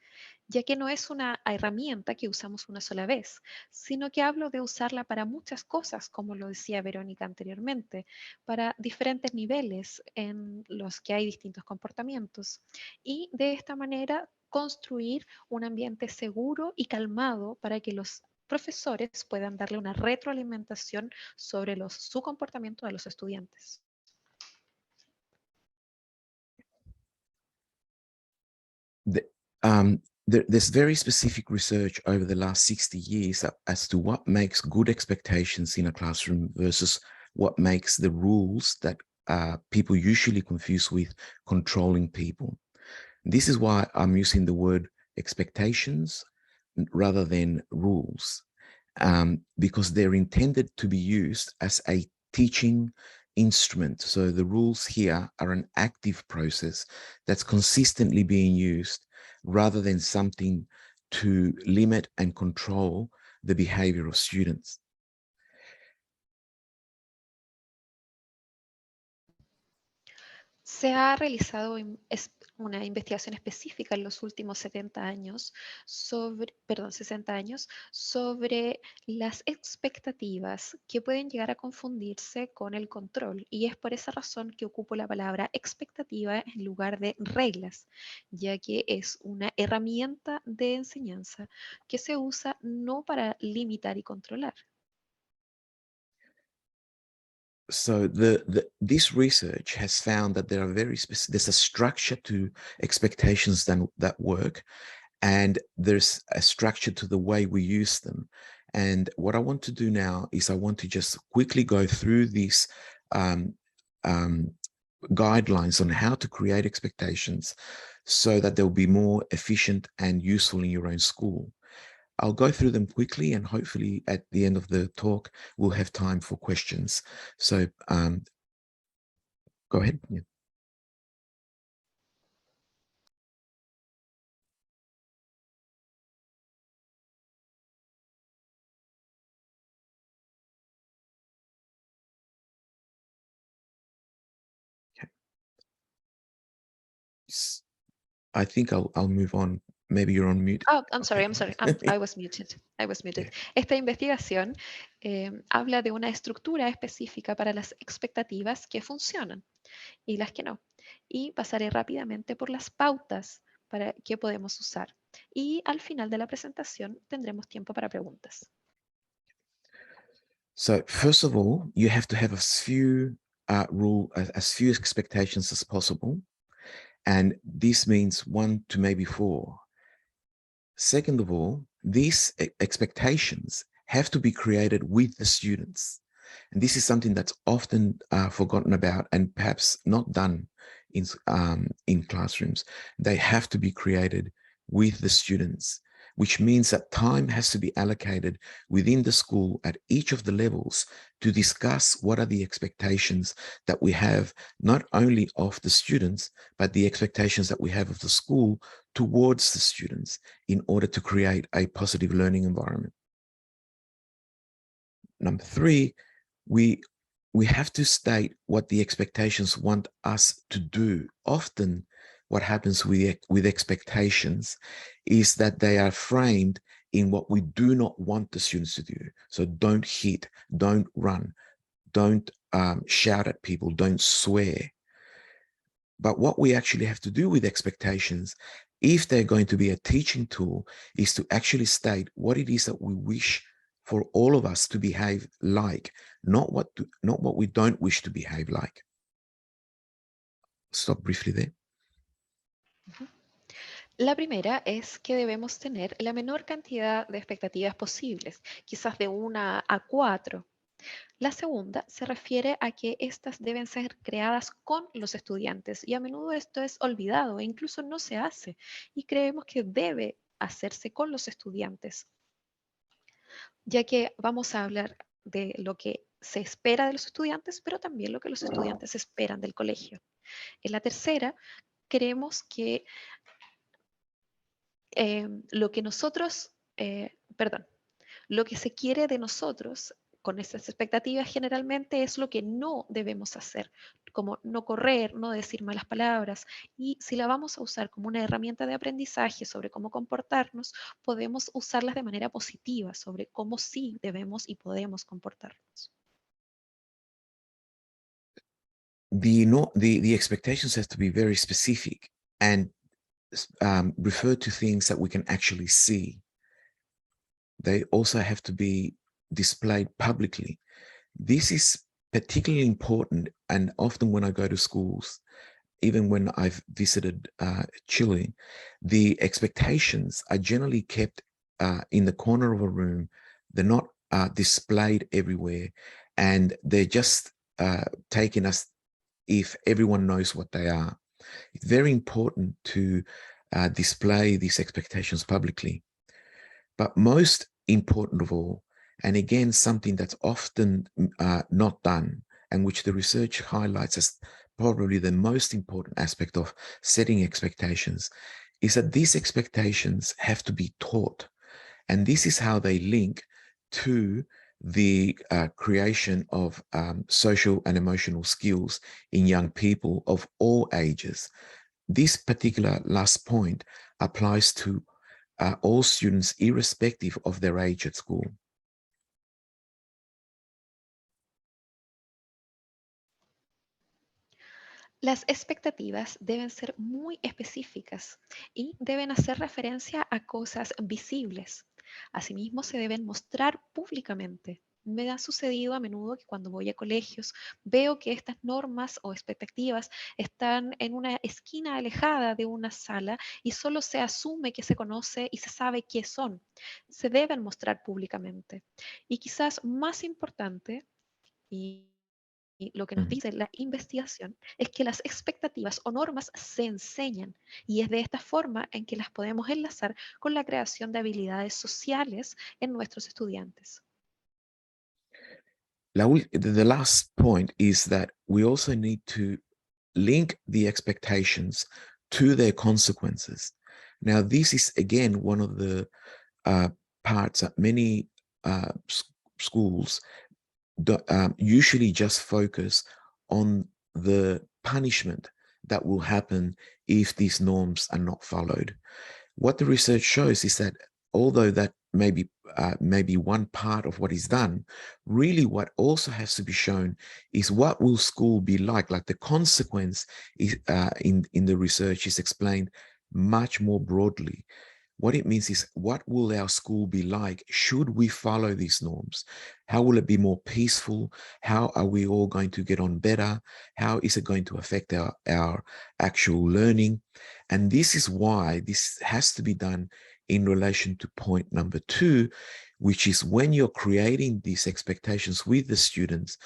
ya que no es una herramienta que usamos una sola vez, sino que hablo de usarla para muchas cosas, como lo decía Verónica anteriormente, para diferentes niveles en los que hay distintos comportamientos. Y de esta manera construir un ambiente seguro y calmado para que los profesores puedan darle una retroalimentación sobre su comportamiento a los estudiantes. There's very specific research over the last 60 years as to what makes good expectations in a classroom versus what makes the rules that people usually confuse with controlling people. This is why I'm using the word expectations rather than rules, because they're intended to be used as a teaching instrument. So the rules here are an active process that's consistently being used rather than something to limit and control the behavior of students. Se ha realizado una investigación específica en los últimos 60 años sobre las expectativas que pueden llegar a confundirse con el control. Y es por esa razón que ocupo la palabra expectativa en lugar de reglas, ya que es una herramienta de enseñanza que se usa no para limitar y controlar. So this research has found that there are there's a structure to expectations that work, and there's a structure to the way we use them. And what I want to do now is I want to just quickly go through these guidelines on how to create expectations so that they'll be more efficient and useful in your own school. I'll go through them quickly, and hopefully at the end of the talk, we'll have time for questions. So go ahead. Yeah. Okay. I think I'll move on. Maybe you're on mute. Oh, I'm sorry. Okay. I was muted. Yeah. Esta investigación habla de una estructura específica para las expectativas que funcionan y las que no. Y pasaré rápidamente por las pautas para que podemos usar. Y al final de la presentación tendremos tiempo para preguntas. So first of all, you have to have as few expectations as possible. And this means 1 to maybe 4. Second of all, these expectations have to be created with the students. And this is something that's often forgotten about and perhaps not done in classrooms. They have to be created with the students, which means that time has to be allocated within the school at each of the levels to discuss what are the expectations that we have, not only of the students, but the expectations that we have of the school towards the students in order to create a positive learning environment. Number 3, we have to state what the expectations want us to do. Often what happens with expectations is that they are framed in what we do not want the students to do. So don't hit, don't run, don't shout at people, don't swear. But what we actually have to do with expectations, if they're going to be a teaching tool, is to actually state what it is that we wish for all of us to behave like, not what we don't wish to behave like. Stop briefly there. La primera es que debemos tener la menor cantidad de expectativas posibles, quizás de 1 a 4. La segunda se refiere a que estas deben ser creadas con los estudiantes y a menudo esto es olvidado e incluso no se hace y creemos que debe hacerse con los estudiantes, ya que vamos a hablar de lo que se espera de los estudiantes, pero también lo que los estudiantes esperan del colegio. En la tercera, creemos que lo que se quiere de nosotros con estas expectativas generalmente es lo que no debemos hacer. como no correr, no decir malas palabras, y si la vamos a usar como una herramienta de aprendizaje sobre cómo comportarnos, podemos usarlas de manera positiva sobre cómo sí debemos y podemos comportarnos. The expectations have to be very specific and refer to things that we can actually see. They also have to be displayed publicly. This is particularly important, and often when I go to schools, even when I've visited Chile, the expectations are generally kept in the corner of a room. They're not displayed everywhere, and they're just taken as if everyone knows what they are. It's very important to display these expectations publicly. But most important of all, and again, something that's often not done, and which the research highlights as probably the most important aspect of setting expectations, is that these expectations have to be taught. And this is how they link to the creation of social and emotional skills in young people of all ages. This particular last point applies to all students, irrespective of their age at school. Las expectativas deben ser muy específicas y deben hacer referencia a cosas visibles. Asimismo, se deben mostrar públicamente. Me ha sucedido a menudo que cuando voy a colegios veo que estas normas o expectativas están en una esquina alejada de una sala y solo se asume que se conoce y se sabe qué son. Se deben mostrar públicamente. Y quizás más importante, y lo que nos dice la investigación es que las expectativas o normas se enseñan y es de esta forma en que las podemos enlazar con la creación de habilidades sociales en nuestros estudiantes. The last point is that we also need to link the expectations to their consequences. Now, this is again one of the parts that many schools usually just focus on the punishment that will happen if these norms are not followed. What the research shows is that although that may be one part of what is done, really what also has to be shown is what will school be like. Like the consequence is, in the research is explained much more broadly. What it means is, what will our school be like should we follow these norms? How will it be more peaceful? How are we all going to get on better? How is it going to affect our actual learning? And this is why this has to be done in relation to point number 2, which is when you're creating these expectations with the students,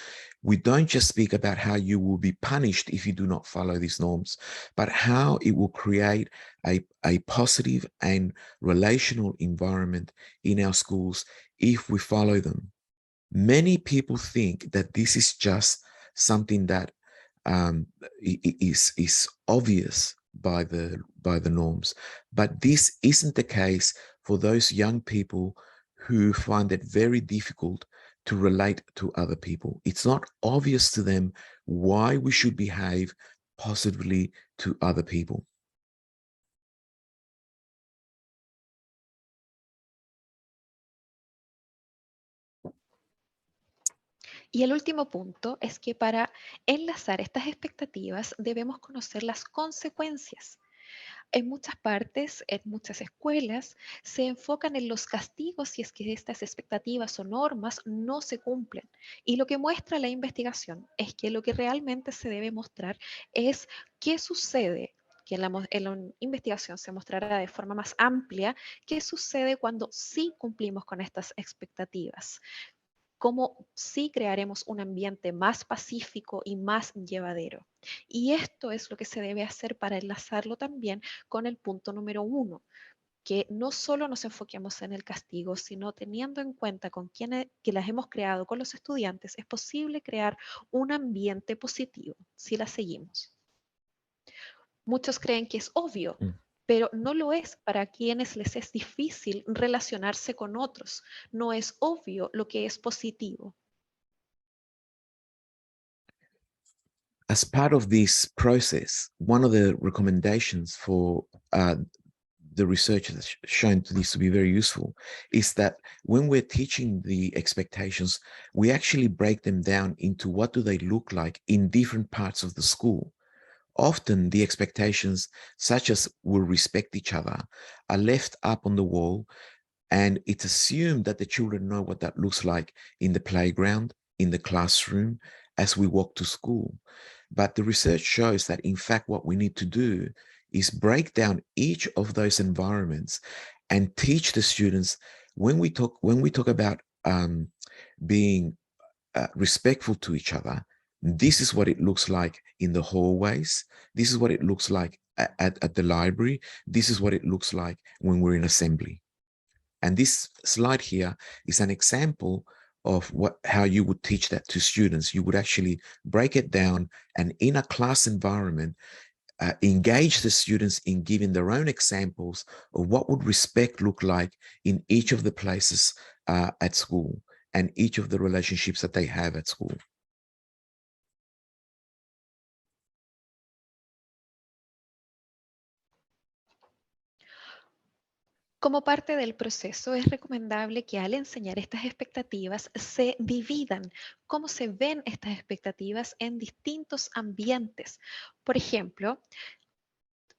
we don't just speak about how you will be punished if you do not follow these norms, but how it will create a positive and relational environment in our schools if we follow them. Many people think that this is just something that is obvious by the norms, but this isn't the case for those young people who find it very difficult to relate to other people. It's not obvious to them why we should behave positively to other people. Y el último punto es que para enlazar estas expectativas debemos conocer las consecuencias. En muchas partes, en muchas escuelas, se enfocan en los castigos si es que estas expectativas o normas no se cumplen. Y lo que muestra la investigación es que lo que realmente se debe mostrar es qué sucede, que en la investigación se mostrará de forma más amplia, qué sucede cuando sí cumplimos con estas expectativas. Cómo sí crearemos un ambiente más pacífico y más llevadero. Y esto es lo que se debe hacer para enlazarlo también con el punto número 1, que no solo nos enfoquemos en el castigo, sino teniendo en cuenta con quienes que las hemos creado con los estudiantes, es posible crear un ambiente positivo si las seguimos. Muchos creen que es obvio, pero no lo es para quienes les es difícil relacionarse con otros. No es obvio lo que es positivo. as part of this process, one of the recommendations for the research that's shown this to be very useful is that when we're teaching the expectations, we actually break them down into what do they look like in different parts of the school. Often the expectations, such as will respect each other, are left up on the wall, and it's assumed that the children know what that looks like in the playground, in the classroom, as we walk to school. But the research shows that in fact what we need to do is break down each of those environments and teach the students, when we talk about being respectful to each other, this is what it looks like in the hallways, this is what it looks like at the library, this is what it looks like when we're in assembly. And this slide here is an example of how you would teach that to students. You would actually break it down, and in a class environment, engage the students in giving their own examples of what would respect look like in each of the places at school and each of the relationships that they have at school. Como parte del proceso, es recomendable que al enseñar estas expectativas se dividan cómo se ven estas expectativas en distintos ambientes. Por ejemplo,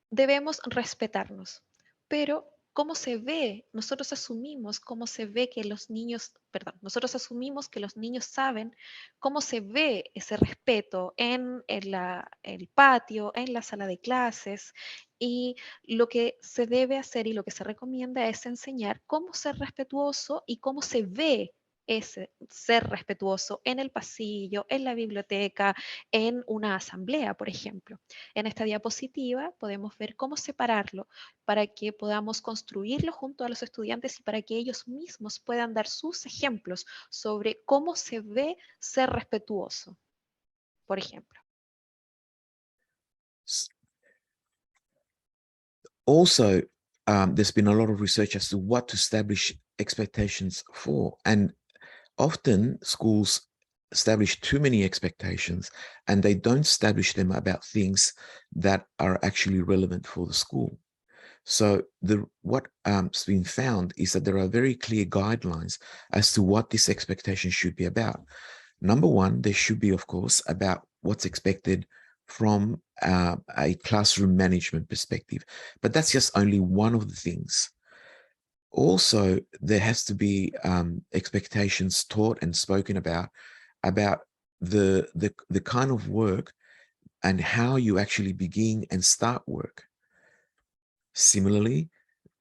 debemos respetarnos, pero cómo se ve, nosotros asumimos cómo se ve que los niños, perdón, nosotros asumimos que los niños saben cómo se ve ese respeto en el patio, en la sala de clases, y lo que se debe hacer y lo que se recomienda es enseñar cómo ser respetuoso y cómo se ve ese ser respetuoso en el pasillo, en la biblioteca, en una asamblea, por ejemplo. En esta diapositiva podemos ver cómo separarlo para que podamos construirlo junto a los estudiantes y para que ellos mismos puedan dar sus ejemplos sobre cómo se ve ser respetuoso, por ejemplo. Also, there's been a lot of research as to what to establish expectations for. And often schools establish too many expectations, and they don't establish them about things that are actually relevant for the school. So what's been found is that there are very clear guidelines as to what this expectation should be about. Number one, there should be, of course, about what's expected from a classroom management perspective, but that's just only one of the things. Also, there has to be expectations taught and spoken about the kind of work and how you actually begin and start work. Similarly,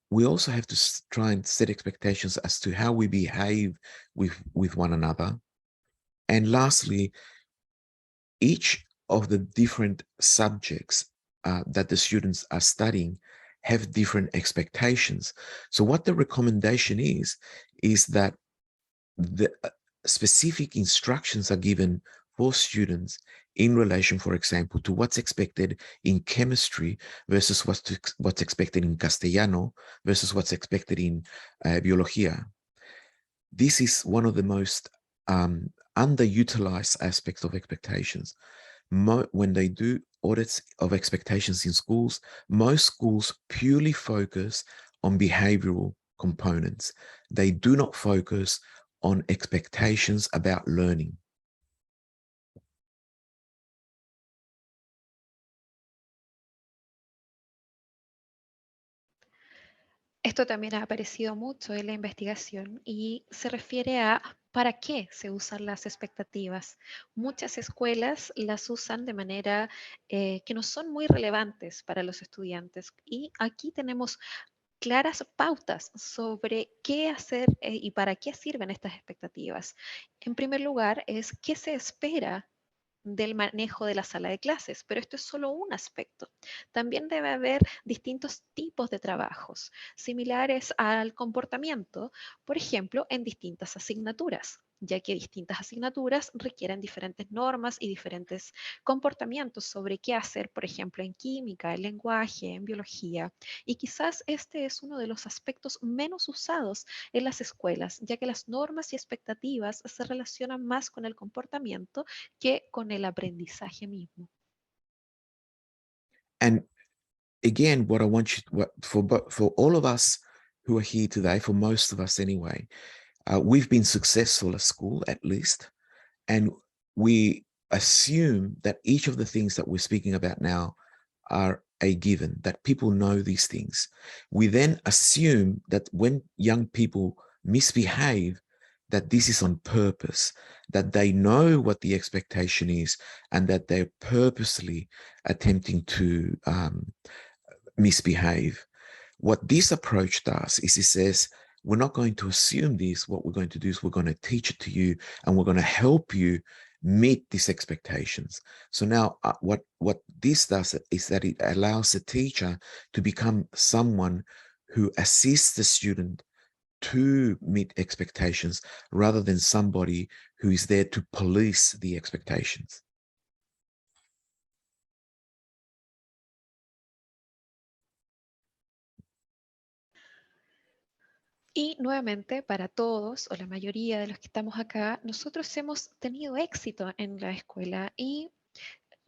we also have to try and set expectations as to how we behave with one another. And lastly, each of the different subjects that the students are studying have different expectations. So what the recommendation is that the specific instructions are given for students in relation, for example, to what's expected in chemistry versus what's expected in Castellano versus what's expected in Biología. This is one of the most underutilized aspects of expectations. When they do audits of expectations in schools, most schools purely focus on behavioral components. They do not focus on expectations about learning. Esto también ha aparecido mucho en la investigación y se refiere a para qué se usan las expectativas. Muchas escuelas las usan de manera que no son muy relevantes para los estudiantes. Y aquí tenemos claras pautas sobre qué hacer y para qué sirven estas expectativas. En primer lugar, es qué se espera del manejo de la sala de clases, pero esto es solo un aspecto. También debe haber distintos tipos de trabajos similares al comportamiento, por ejemplo, en distintas asignaturas, ya que distintas asignaturas requieren diferentes normas y diferentes comportamientos sobre qué hacer, por ejemplo, en química, en lenguaje, en biología. Y quizás este es uno de los aspectos menos usados en las escuelas, ya que las normas y expectativas se relacionan más con el comportamiento que con el aprendizaje mismo. And again, what I want you, for all of us who are here today, for most of us anyway, we've been successful at school at least, and we assume that each of the things that we're speaking about now are a given, that people know these things. We then assume that when young people misbehave, that this is on purpose, that they know what the expectation is, and that they're purposely attempting to misbehave. What this approach does is it says, we're not going to assume this. What we're going to do is we're going to teach it to you, and we're going to help you meet these expectations. So now what this does is that it allows the teacher to become someone who assists the student to meet expectations rather than somebody who is there to police the expectations. Y nuevamente, para todos o la mayoría de los que estamos acá, nosotros hemos tenido éxito en la escuela y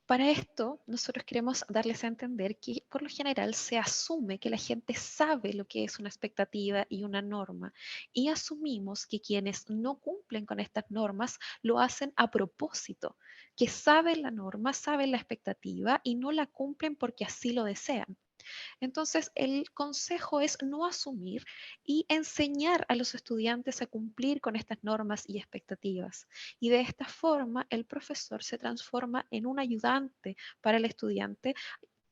para esto nosotros queremos darles a entender que por lo general se asume que la gente sabe lo que es una expectativa y una norma y asumimos que quienes no cumplen con estas normas lo hacen a propósito, que saben la norma, saben la expectativa y no la cumplen porque así lo desean. Entonces, el consejo es no asumir y enseñar a los estudiantes a cumplir con estas normas y expectativas. Y de esta forma, el profesor se transforma en un ayudante para el estudiante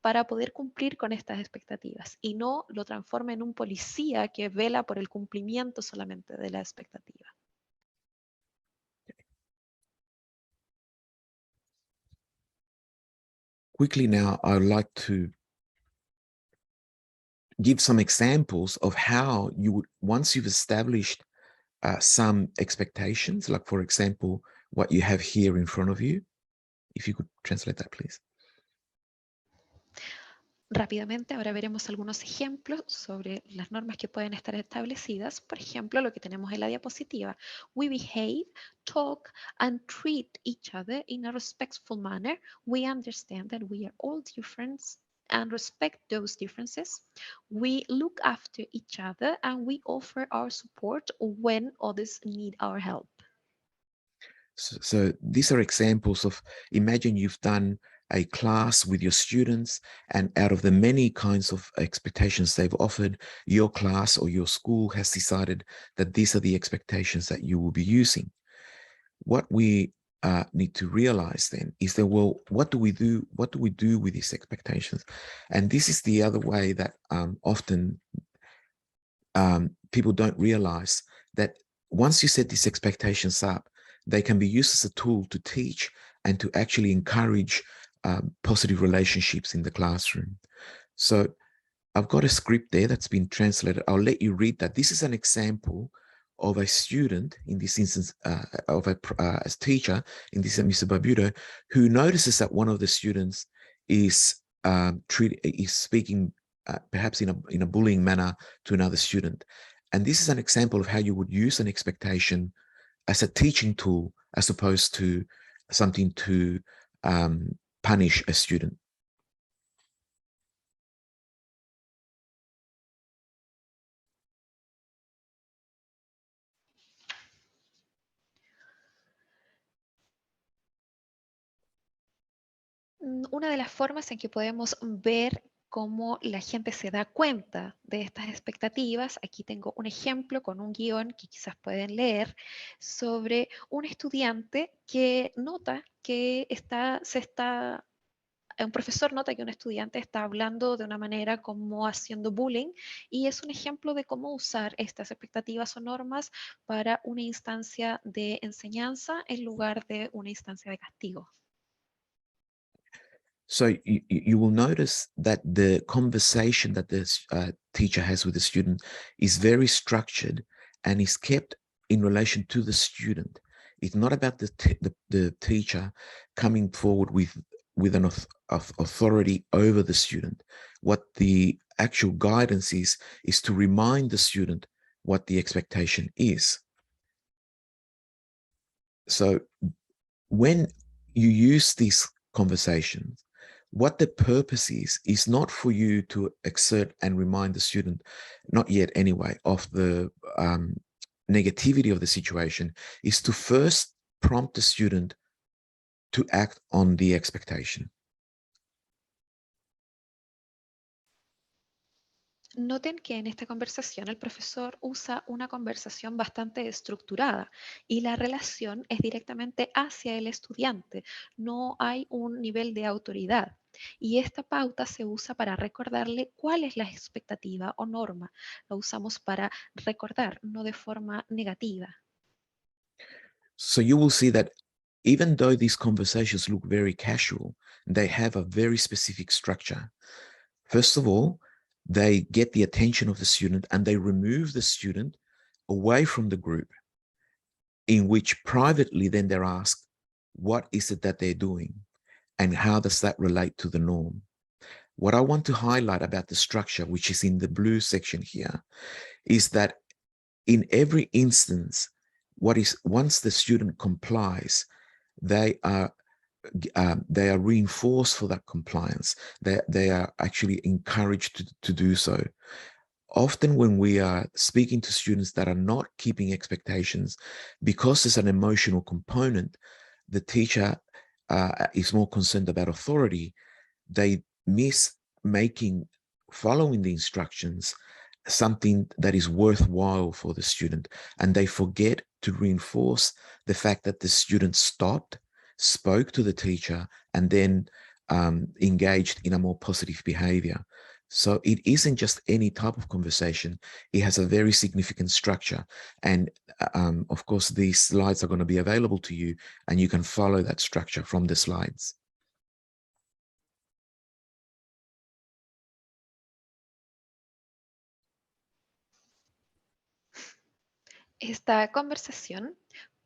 para poder cumplir con estas expectativas y no lo transforma en un policía que vela por el cumplimiento solamente de la expectativa. Quickly now, I would like to give some examples of how you would, once you've established some expectations, like for example, what you have here in front of you. If you could translate that, please. Rápidamente, ahora veremos algunos ejemplos sobre las normas que pueden estar establecidas. Por ejemplo, lo que tenemos en la diapositiva. We behave, talk, and treat each other in a respectful manner. We understand that we are all different and respect those differences. We look after each other and we offer our support when others need our help. So these are examples of, imagine you've done a class with your students, and out of the many kinds of expectations they've offered, your class or your school has decided that these are the expectations that you will be using. What we need to realize then is that, well, what do we do? What do we do with these expectations? And this is the other way that often people don't realize that once you set these expectations up, they can be used as a tool to teach and to actually encourage positive relationships in the classroom. So I've got a script there that's been translated. I'll let you read that. This is an example of a student, in this instance, of a teacher, in this Mr. Barbudo, who notices that one of the students is speaking perhaps in a bullying manner to another student. And this is an example of how you would use an expectation as a teaching tool, as opposed to something to punish a student. Una de las formas en que podemos ver cómo la gente se da cuenta de estas expectativas, aquí tengo un ejemplo con un guión que quizás pueden leer sobre un estudiante que nota que un profesor nota que un estudiante está hablando de una manera como haciendo bullying y es un ejemplo de cómo usar estas expectativas o normas para una instancia de enseñanza en lugar de una instancia de castigo. So you will notice that the conversation that the teacher has with the student is very structured and is kept in relation to the student. It's not about the teacher coming forward with an authority over the student. What the actual guidance is to remind the student what the expectation is. So when you use these conversations, what the purpose is not for you to exert and remind the student, not yet anyway, of the negativity of the situation, is to first prompt the student to act on the expectation. Noten que en esta conversación el profesor usa una conversación bastante estructurada y la relación es directamente hacia el estudiante. No hay un nivel de autoridad. Y esta pauta se usa para recordarle cuál es la expectativa o norma. La usamos para recordar, no de forma negativa. So you will see that even though these conversations look very casual, they have a very specific structure. First of all, they get the attention of the student and they remove the student away from the group, in which privately then they're asked, what is it that they're doing? And how does that relate to the norm? What I want to highlight about the structure, which is in the blue section here, is that in every instance, once the student complies, they are reinforced for that compliance. They are actually encouraged to do so. Often when we are speaking to students that are not keeping expectations, because there's an emotional component, the teacher is more concerned about authority. They miss following the instructions something that is worthwhile for the student, and they forget to reinforce the fact that the student stopped, spoke to the teacher, and then engaged in a more positive behavior. So it isn't just any type of conversation. It has a very significant structure. And of course, these slides are going to be available to you, and you can follow that structure from the slides. Esta conversación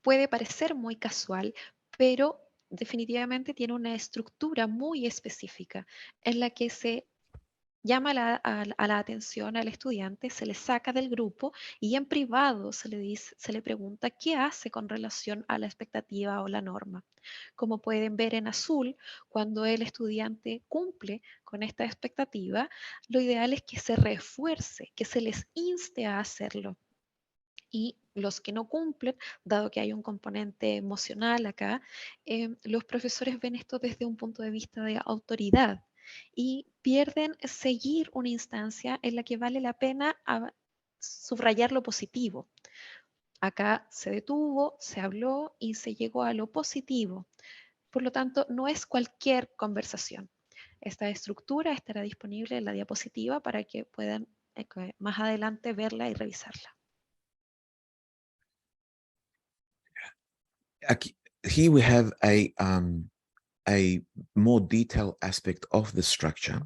puede parecer muy casual, pero definitivamente tiene una estructura muy específica en la que se llama a la atención al estudiante, se le saca del grupo y en privado se le pregunta qué hace con relación a la expectativa o la norma. Como pueden ver en azul, cuando el estudiante cumple con esta expectativa, lo ideal es que se refuerce, que se les inste a hacerlo. Y los que no cumplen, dado que hay un componente emocional acá, los profesores ven esto desde un punto de vista de autoridad y pierden seguir una instancia en la que vale la pena subrayar lo positivo. Acá se detuvo, se habló y se llegó a lo positivo. Por lo tanto, no es cualquier conversación. Esta estructura estará disponible en la diapositiva para que puedan más adelante verla y revisarla. Here we have a more detailed aspect of the structure,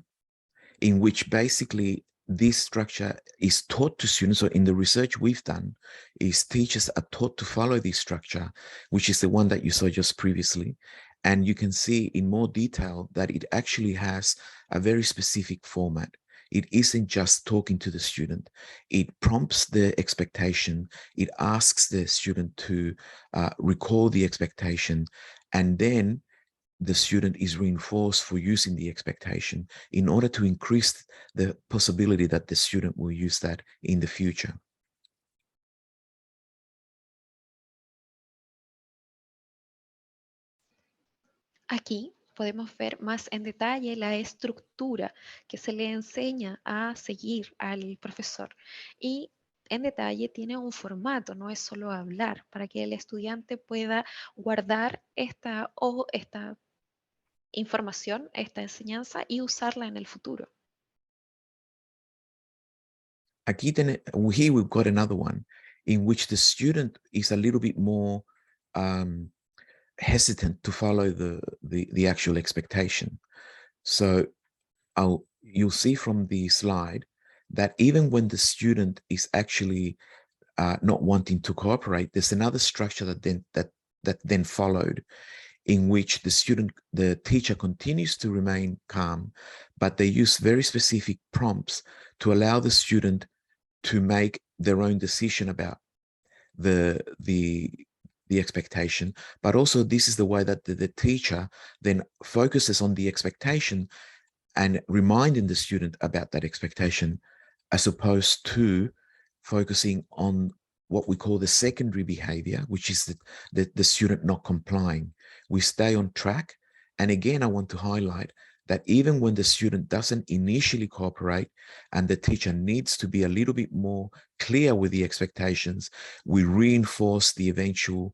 in which basically this structure is taught to students. So in the research we've done, is teachers are taught to follow this structure, which is the one that you saw just previously. And you can see in more detail that it actually has a very specific format. It isn't just talking to the student. It prompts the expectation. It asks the student to recall the expectation, and then the student is reinforced for using the expectation in order to increase the possibility that the student will use that in the future. Aquí podemos ver más en detalle la estructura que se le enseña a seguir al profesor. Y en detalle tiene un formato, no es solo hablar, para que el estudiante pueda guardar esta información, esta enseñanza y usarla en el futuro. Aquí here we've got another one in which the student is a little bit more hesitant to follow the actual expectation. So you'll see from the slide that even when the student is actually not wanting to cooperate, there's another structure that then followed, in which the teacher continues to remain calm, but they use very specific prompts to allow the student to make their own decision about the the expectation, but also this is the way that the teacher then focuses on the expectation and reminding the student about that expectation, as opposed to focusing on what we call the secondary behavior, which is the student not complying. We stay on track. And again, I want to highlight that even when the student doesn't initially cooperate and the teacher needs to be a little bit more clear with the expectations, we reinforce the eventual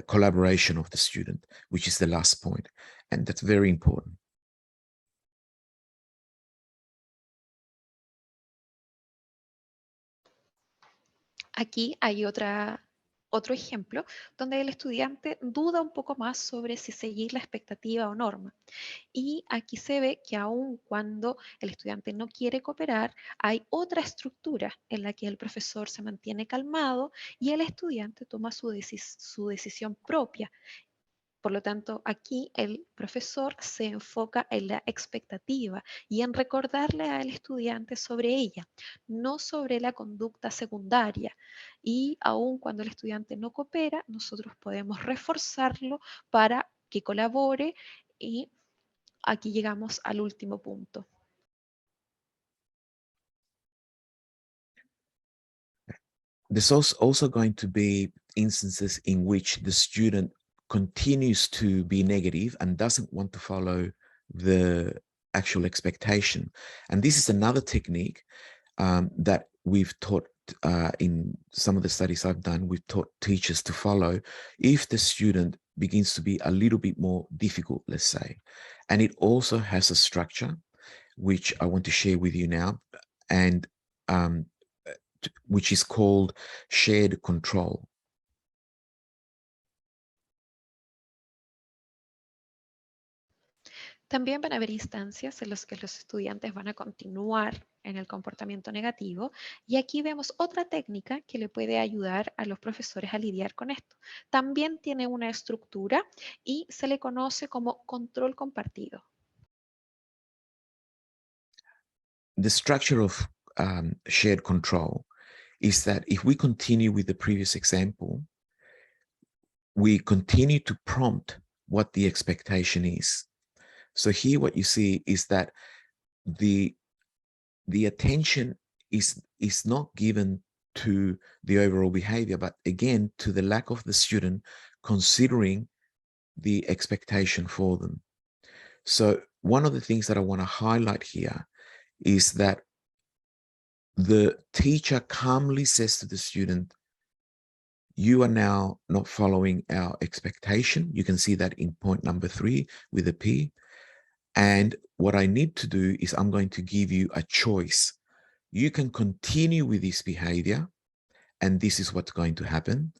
collaboration of the student, which is the last point. And that's very important. Aquí hay otro ejemplo donde el estudiante duda un poco más sobre si seguir la expectativa o norma. Y aquí se ve que aun cuando el estudiante no quiere cooperar, hay otra estructura en la que el profesor se mantiene calmado y el estudiante toma su decisión propia. Por lo tanto, aquí el profesor se enfoca en la expectativa y en recordarle al estudiante sobre ella, no sobre la conducta secundaria. Y aun cuando el estudiante no coopera, nosotros podemos reforzarlo para que colabore, y aquí llegamos al último punto. There's also going to be instances in which the student continues to be negative and doesn't want to follow the actual expectation. And this is another technique that we've taught in some of the studies I've done, we've taught teachers to follow if the student begins to be a little bit more difficult, let's say. And it also has a structure, which I want to share with you now, and which is called shared control. También van a haber instancias en las que los estudiantes van a continuar en el comportamiento negativo, y aquí vemos otra técnica que le puede ayudar a los profesores a lidiar con esto. También tiene una estructura y se le conoce como control compartido. The structure of shared control is that if we continue with the previous example, we continue to prompt what the expectation is. So here what you see is that the attention is not given to the overall behavior, but again, to the lack of the student considering the expectation for them. So one of the things that I want to highlight here is that the teacher calmly says to the student, you are now not following our expectation. You can see that in point number 3 with a P. And what I need to do is I'm going to give you a choice. You can continue with this behavior, and this is what's going to happen,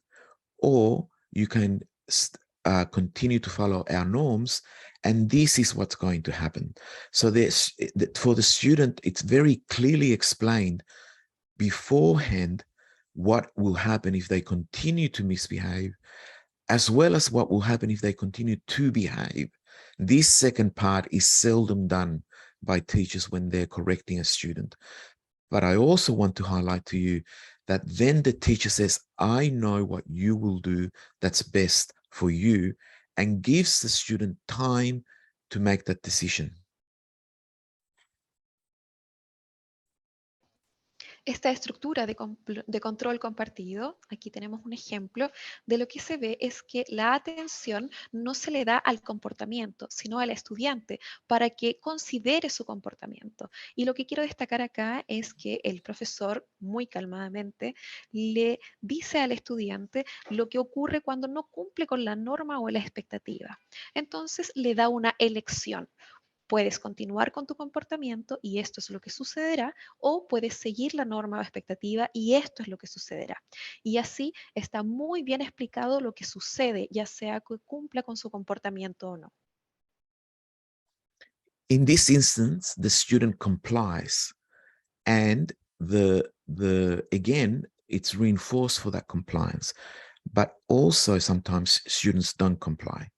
or you can continue to follow our norms, and this is what's going to happen. So for the student, it's very clearly explained beforehand what will happen if they continue to misbehave, as well as what will happen if they continue to behave. This second part is seldom done by teachers when they're correcting a student. But I also want to highlight to you that then the teacher says, I know what you will do that's best for you, and gives the student time to make that decision. Esta estructura de control compartido, aquí tenemos un ejemplo de lo que se ve es que la atención no se le da al comportamiento, sino al estudiante para que considere su comportamiento. Y lo que quiero destacar acá es que el profesor, muy calmadamente, le dice al estudiante lo que ocurre cuando no cumple con la norma o la expectativa. Entonces le da una elección. Puedes continuar con tu comportamiento y esto es lo que sucederá, o puedes seguir la norma o expectativa y esto es lo que sucederá. Y así está muy bien explicado lo que sucede, ya sea que cumpla con su comportamiento o no. In this instance, the student complies, and again, it's reinforced for that compliance. But also sometimes students don't comply.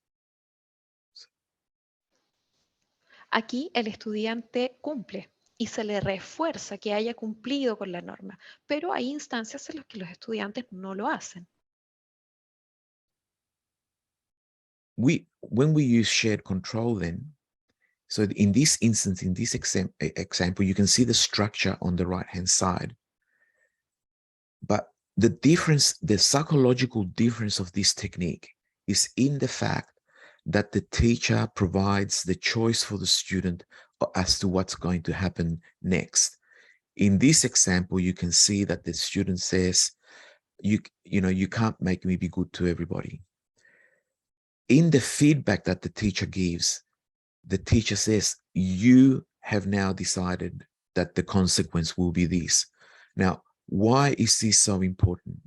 Aquí el estudiante cumple y se le refuerza que haya cumplido con la norma, pero hay instancias en las que los estudiantes no lo hacen. When we use shared control then, so in this instance, in this example, you can see the structure on the right-hand side. But the difference, the psychological difference of this technique is in the fact that the teacher provides the choice for the student as to what's going to happen next. In this example, you can see that the student says, you can't make me be good to everybody. In the feedback that the teacher gives, the teacher says, you have now decided that the consequence will be this. Now, why is this so important?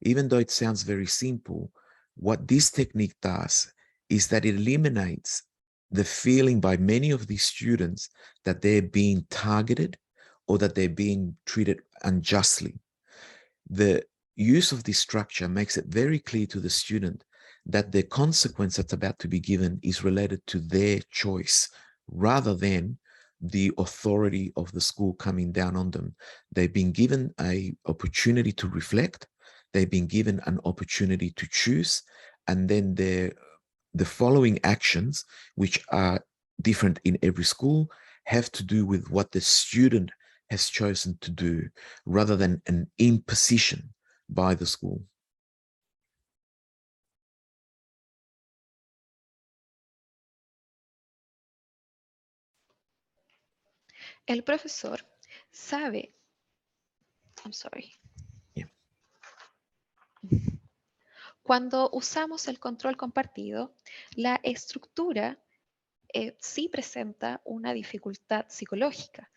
Even though it sounds very simple, what this technique does is that it eliminates the feeling by many of these students that they're being targeted or that they're being treated unjustly. The use of this structure makes it very clear to the student that the consequence that's about to be given is related to their choice rather than the authority of the school coming down on them. They've been given an opportunity to reflect. They've been given an opportunity to choose. And then the following actions, which are different in every school, have to do with what the student has chosen to do rather than an imposition by the school. El profesor sabe, I'm sorry. Yeah. Cuando usamos el control compartido, la estructura sí presenta una dificultad psicológica,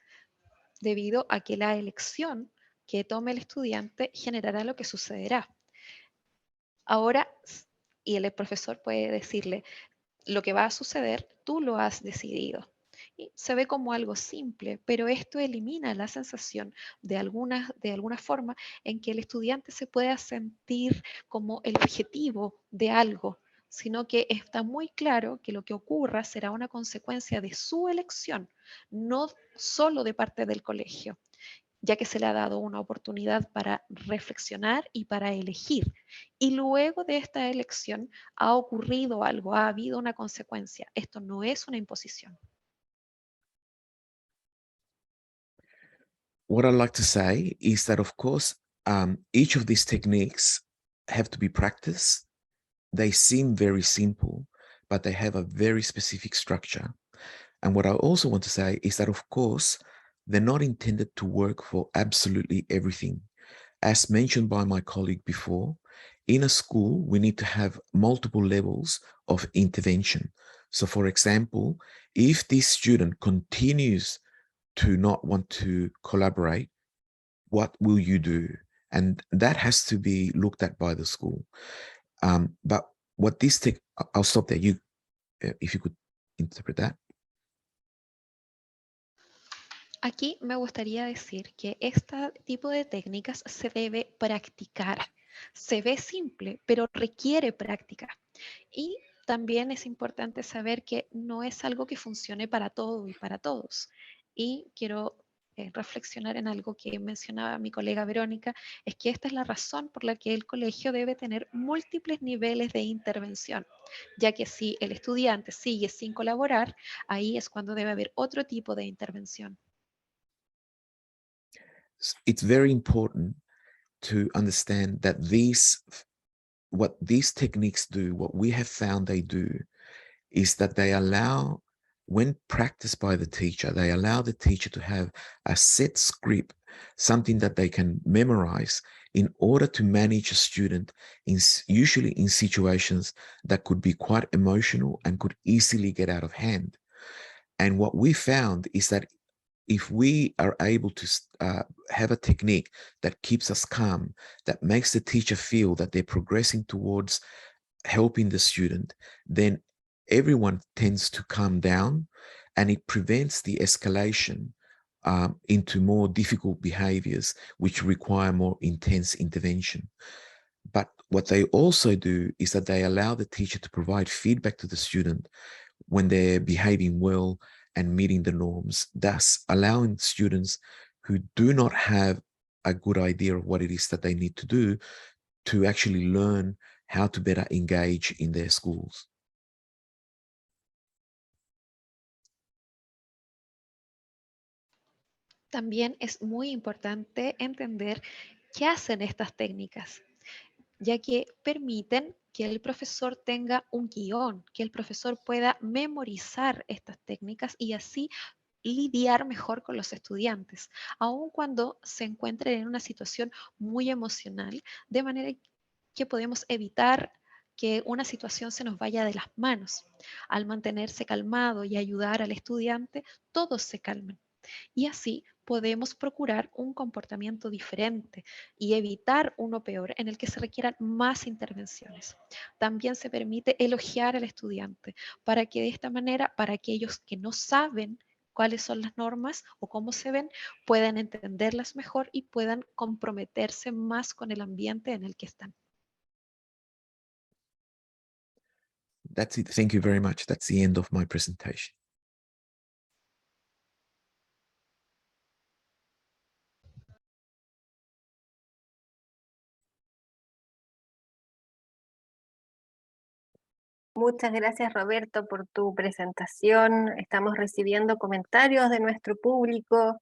debido a que la elección que tome el estudiante generará lo que sucederá. Ahora, y el profesor puede decirle, lo que va a suceder, tú lo has decidido. Y se ve como algo simple, pero esto elimina la sensación de alguna forma en que el estudiante se pueda sentir como el objetivo de algo, sino que está muy claro que lo que ocurra será una consecuencia de su elección, no solo de parte del colegio, ya que se le ha dado una oportunidad para reflexionar y para elegir. Y luego de esta elección ha ocurrido algo, ha habido una consecuencia. Esto no es una imposición. What I'd like to say is that, of course, each of these techniques have to be practiced. They seem very simple, but they have a very specific structure. And what I also want to say is that, of course, they're not intended to work for absolutely everything. As mentioned by my colleague before, in a school, we need to have multiple levels of intervention. So, for example, if this student continues to not want to collaborate, what will you do? And that has to be looked at by the school. But what this I'll stop there. You, if you could interpret that. Aquí me gustaría decir que este tipo de técnicas se debe practicar. Se ve simple, pero requiere práctica. Y también es importante saber que no es algo que funcione para todo y para todos. Y quiero reflexionar en algo que mencionaba mi colega Verónica, es que esta es la razón por la que el colegio debe tener múltiples niveles de intervención, ya que si el estudiante sigue sin colaborar, ahí es cuando debe haber otro tipo de intervención. It's very important to understand that what these techniques do, what we have found they do, is that they allow, when practiced by the teacher, they allow the teacher to have a set script, something that they can memorize in order to manage a student, usually in situations that could be quite emotional and could easily get out of hand. And what we found is that if we are able to have a technique that keeps us calm, that makes the teacher feel that they're progressing towards helping the student, then everyone tends to calm down and it prevents the escalation into more difficult behaviors, which require more intense intervention. But what they also do is that they allow the teacher to provide feedback to the student when they're behaving well and meeting the norms, thus allowing students who do not have a good idea of what it is that they need to do to actually learn how to better engage in their schools. También es muy importante entender qué hacen estas técnicas, ya que permiten que el profesor tenga un guión, que el profesor pueda memorizar estas técnicas y así lidiar mejor con los estudiantes, aun cuando se encuentren en una situación muy emocional, de manera que podemos evitar que una situación se nos vaya de las manos. Al mantenerse calmado y ayudar al estudiante, todos se calman. Y así podemos procurar un comportamiento diferente y evitar uno peor en el que se requieran más intervenciones. También se permite elogiar al estudiante para que de esta manera, para aquellos que no saben cuáles son las normas o cómo se ven, puedan entenderlas mejor y puedan comprometerse más con el ambiente en el que están. That's it. Thank you very much. That's the end of my presentation. Muchas gracias, Roberto, por tu presentación. Estamos recibiendo comentarios de nuestro público.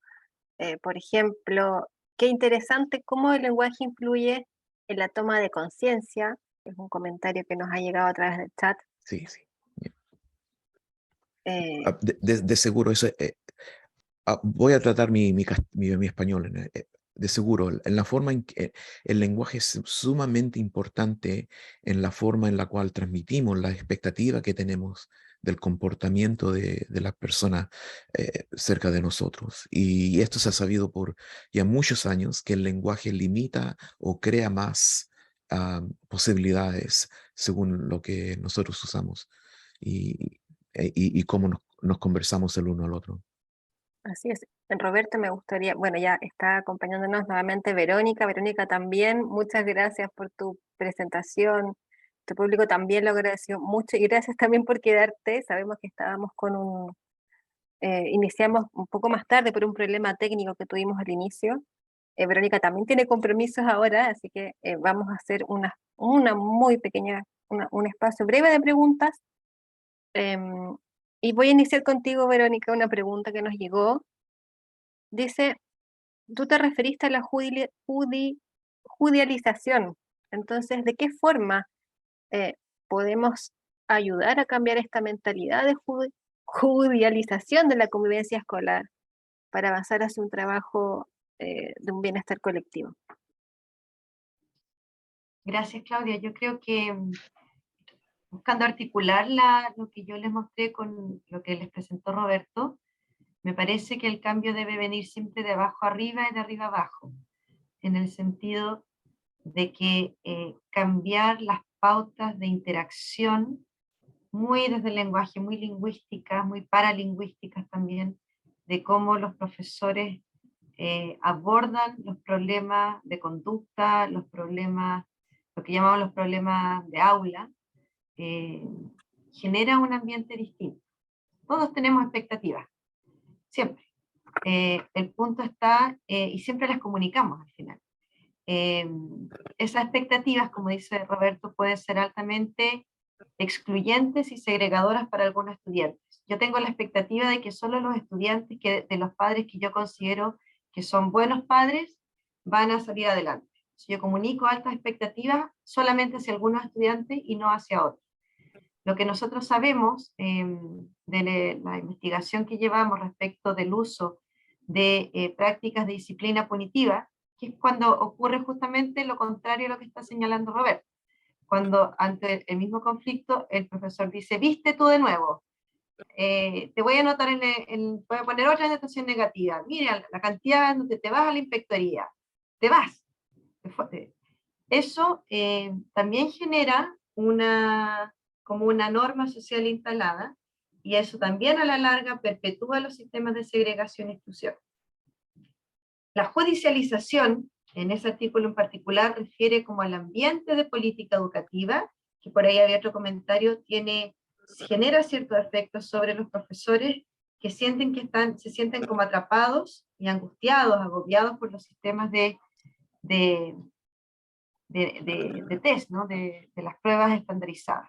Por ejemplo, qué interesante cómo el lenguaje influye en la toma de conciencia. Es un comentario que nos ha llegado a través del chat. Sí, sí. Eh, De seguro, eso, voy a tratar mi español. De seguro, en la forma en que el lenguaje es sumamente importante en la forma en la cual transmitimos la expectativa que tenemos del comportamiento de las personas cerca de nosotros. Y esto se ha sabido por ya muchos años, que el lenguaje limita o crea más posibilidades según lo que nosotros usamos y cómo nos conversamos el uno al otro. Así es. Roberto, me gustaría, bueno, ya está acompañándonos nuevamente Verónica. Verónica también, muchas gracias por tu presentación. Tu público también lo agradeció mucho y gracias también por quedarte. Sabemos que estábamos iniciamos un poco más tarde por un problema técnico que tuvimos al inicio. Verónica también tiene compromisos ahora, así que vamos a hacer una muy pequeña, un espacio breve de preguntas. Y voy a iniciar contigo, Verónica, una pregunta que nos llegó. Dice, tú te referiste a la judicialización. Entonces, ¿de qué forma podemos ayudar a cambiar esta mentalidad de judicialización de la convivencia escolar para avanzar hacia un trabajo de un bienestar colectivo? Gracias, Claudia. Yo creo que buscando articular lo que yo les mostré con lo que les presentó Roberto, me parece que el cambio debe venir siempre de abajo arriba y de arriba abajo, en el sentido de que cambiar las pautas de interacción, muy desde el lenguaje, muy lingüísticas, muy paralingüísticas también, de cómo los profesores abordan los problemas de conducta, los problemas, lo que llamamos los problemas de aula, genera un ambiente distinto. Todos tenemos expectativas, siempre. El punto está, y siempre las comunicamos al final. Esas expectativas, como dice Roberto, pueden ser altamente excluyentes y segregadoras para algunos estudiantes. Yo tengo la expectativa de que solo los estudiantes, de los padres que yo considero que son buenos padres, van a salir adelante. Si yo comunico altas expectativas solamente hacia algunos estudiantes y no hacia otros. Lo que nosotros sabemos de la investigación que llevamos respecto del uso de prácticas de disciplina punitiva, que es cuando ocurre justamente lo contrario a lo que está señalando Roberto. Cuando ante el mismo conflicto el profesor dice, viste tú de nuevo, te voy a anotar voy a poner otra anotación negativa, mira la cantidad donde te vas a la inspectoría, te vas. Eso también genera como una norma social instalada, y eso también a la larga perpetúa los sistemas de segregación y exclusión. La judicialización, en ese artículo en particular, refiere como al ambiente de política educativa, que por ahí había otro comentario, genera ciertos efectos sobre los profesores que sienten que se sienten como atrapados y angustiados, agobiados por los sistemas de test, ¿no? de las pruebas estandarizadas.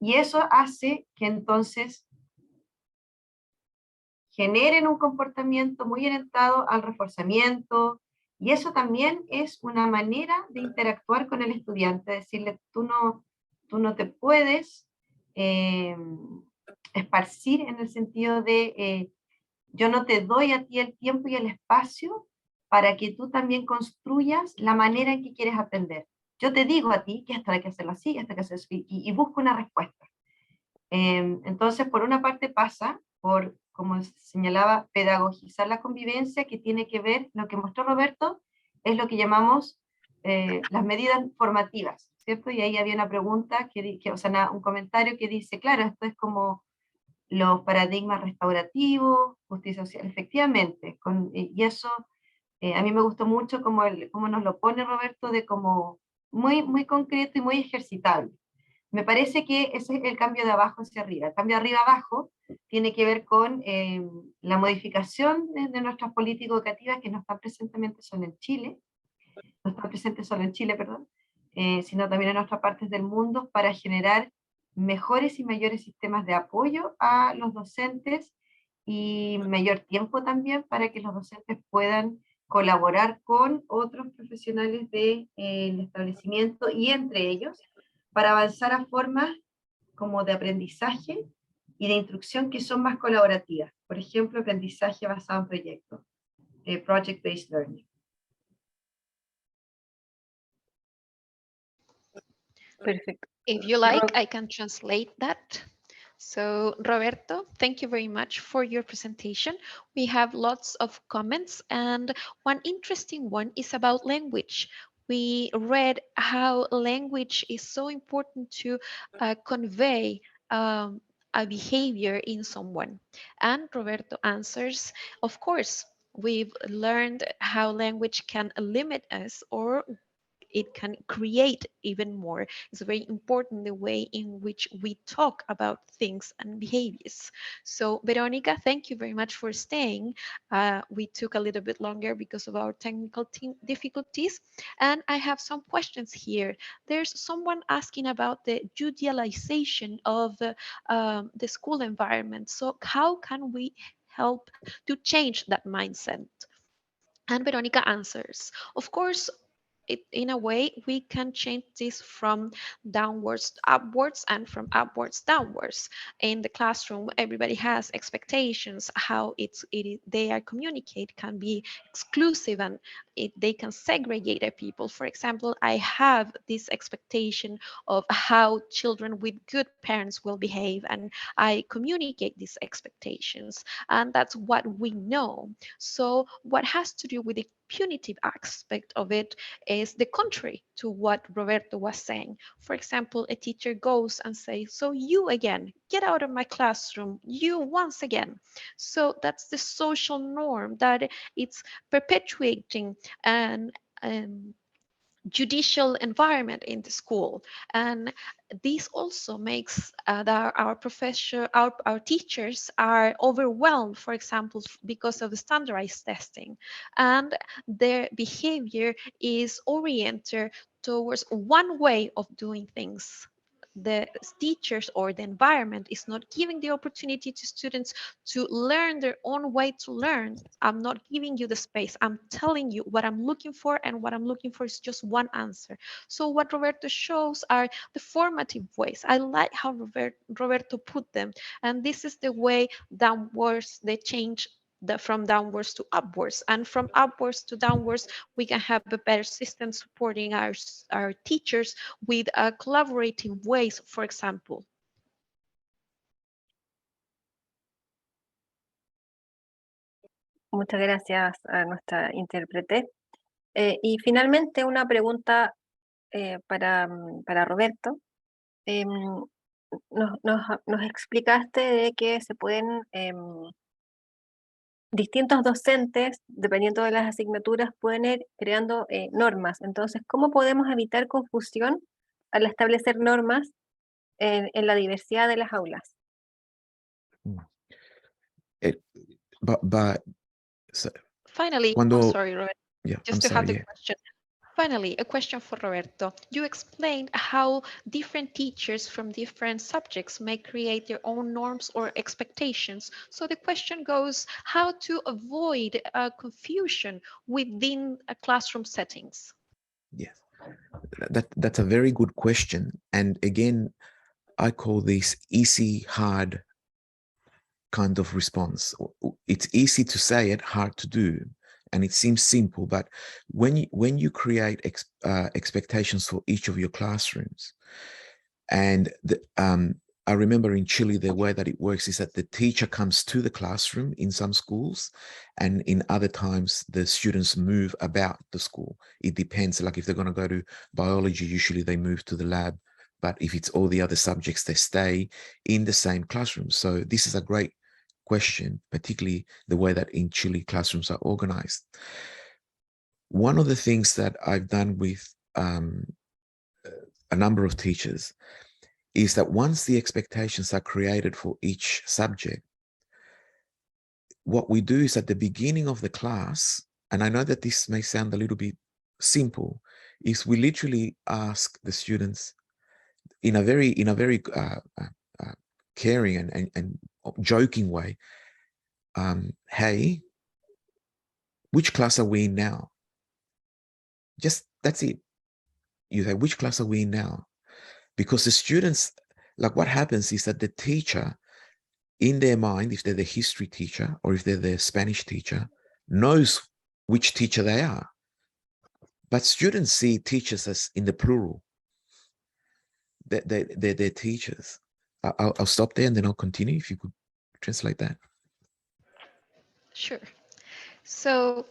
Y eso hace que entonces generen un comportamiento muy orientado al reforzamiento, y eso también es una manera de interactuar con el estudiante, decirle, tú no te puedes esparcir en el sentido de, yo no te doy a ti el tiempo y el espacio para que tú también construyas la manera en que quieres aprender. Yo te digo a ti que esto hay que hacerlo así, esto hay que hacerlo así, y busco una respuesta. Entonces, por una parte pasa por, como señalaba, pedagogizar la convivencia, que tiene que ver, lo que mostró Roberto, es lo que llamamos las medidas formativas, ¿cierto? Y ahí había una pregunta, o sea, un comentario que dice, claro, esto es como los paradigmas restaurativos, justicia social, efectivamente, y eso a mí me gustó mucho como nos lo pone Roberto, de como muy, muy concreto y muy ejercitable. Me parece que ese es el cambio de abajo hacia arriba. El cambio de arriba a abajo tiene que ver con la modificación de nuestras políticas educativas que no están presentes solo en Chile, perdón, sino también en otras partes del mundo, para generar mejores y mayores sistemas de apoyo a los docentes y mayor tiempo también para que los docentes puedan colaborar con otros profesionales del establecimiento y entre ellos, para avanzar a formas como de aprendizaje y de instrucción que son más colaborativas. Por ejemplo, aprendizaje basado en proyectos, project-based learning. Perfecto. If you like, I can translate that. So, Roberto, thank you very much for your presentation. We have lots of comments, and one interesting one is about language. We read how language is so important to convey a behavior in someone. And Roberto answers, of course, we've learned how language can limit us or it can create even more. It's very important the way in which we talk about things and behaviors. So, Veronica, thank you very much for staying. We took a little bit longer because of our technical difficulties. And I have some questions here. There's someone asking about the judicialization of the school environment. So, how can we help to change that mindset? And Veronica answers, of course, in a way, we can change this from downwards to upwards and from upwards downwards. In the classroom, everybody has expectations. How they are communicate can be exclusive, and they can segregate people. For example, I have this expectation of how children with good parents will behave, and I communicate these expectations, and that's what we know. So what has to do with the punitive aspect of it is the contrary to what Roberto was saying. For example, a teacher goes and says, so you again, get out of my classroom, you once again. So that's the social norm that it's perpetuating an judicial environment in the school, and this also makes our teachers are overwhelmed, for example, because of the standardized testing, and their behavior is oriented towards one way of doing things. The teachers or the environment is not giving the opportunity to students to learn their own way to learn. I'm not giving you the space. I'm telling you what I'm looking for, and what I'm looking for is just one answer. So what Roberto shows are the formative ways. I like how Roberto put them, and this is the way downwards they change from downwards to upwards, and from upwards to downwards we can have a better system supporting our teachers with collaborating ways, for example. Muchas gracias a nuestra intérprete. Y finalmente una pregunta para Roberto. Nos explicaste de que se pueden distintos docentes, dependiendo de las asignaturas, pueden ir creando normas. Entonces, ¿cómo podemos evitar confusión al establecer normas en la diversidad de las aulas? But so, Finally, I'm cuando, sorry, Roberto, yeah, I'm just to have sorry, the yeah. question. Finally, a question for Roberto. You explained how different teachers from different subjects may create their own norms or expectations. So the question goes, how to avoid confusion within classroom settings? Yes, that's a very good question. And again, I call this easy, hard kind of response. It's easy to say it, hard to do. And it seems simple, but when you create expectations for each of your classrooms, and I remember in Chile, the way that it works is that the teacher comes to the classroom in some schools, and in other times the students move about the school. It depends. Like if they're going to go to biology, usually they move to the lab. But if it's all the other subjects, they stay in the same classroom. So this is a great question, particularly the way that in Chile classrooms are organized. One of the things that I've done with a number of teachers is that once the expectations are created for each subject, what we do is at the beginning of the class, and I know that this may sound a little bit simple, is we literally ask the students in a very caring and joking way, hey, which class are we in now? Just that's it. You say, which class are we in now? Because the students, like what happens is that the teacher, in their mind, if they're the history teacher or if they're the Spanish teacher, knows which teacher they are. But students see teachers as in the plural. They're teachers. I'll stop there and then I'll continue if you could translate that. Sure. So,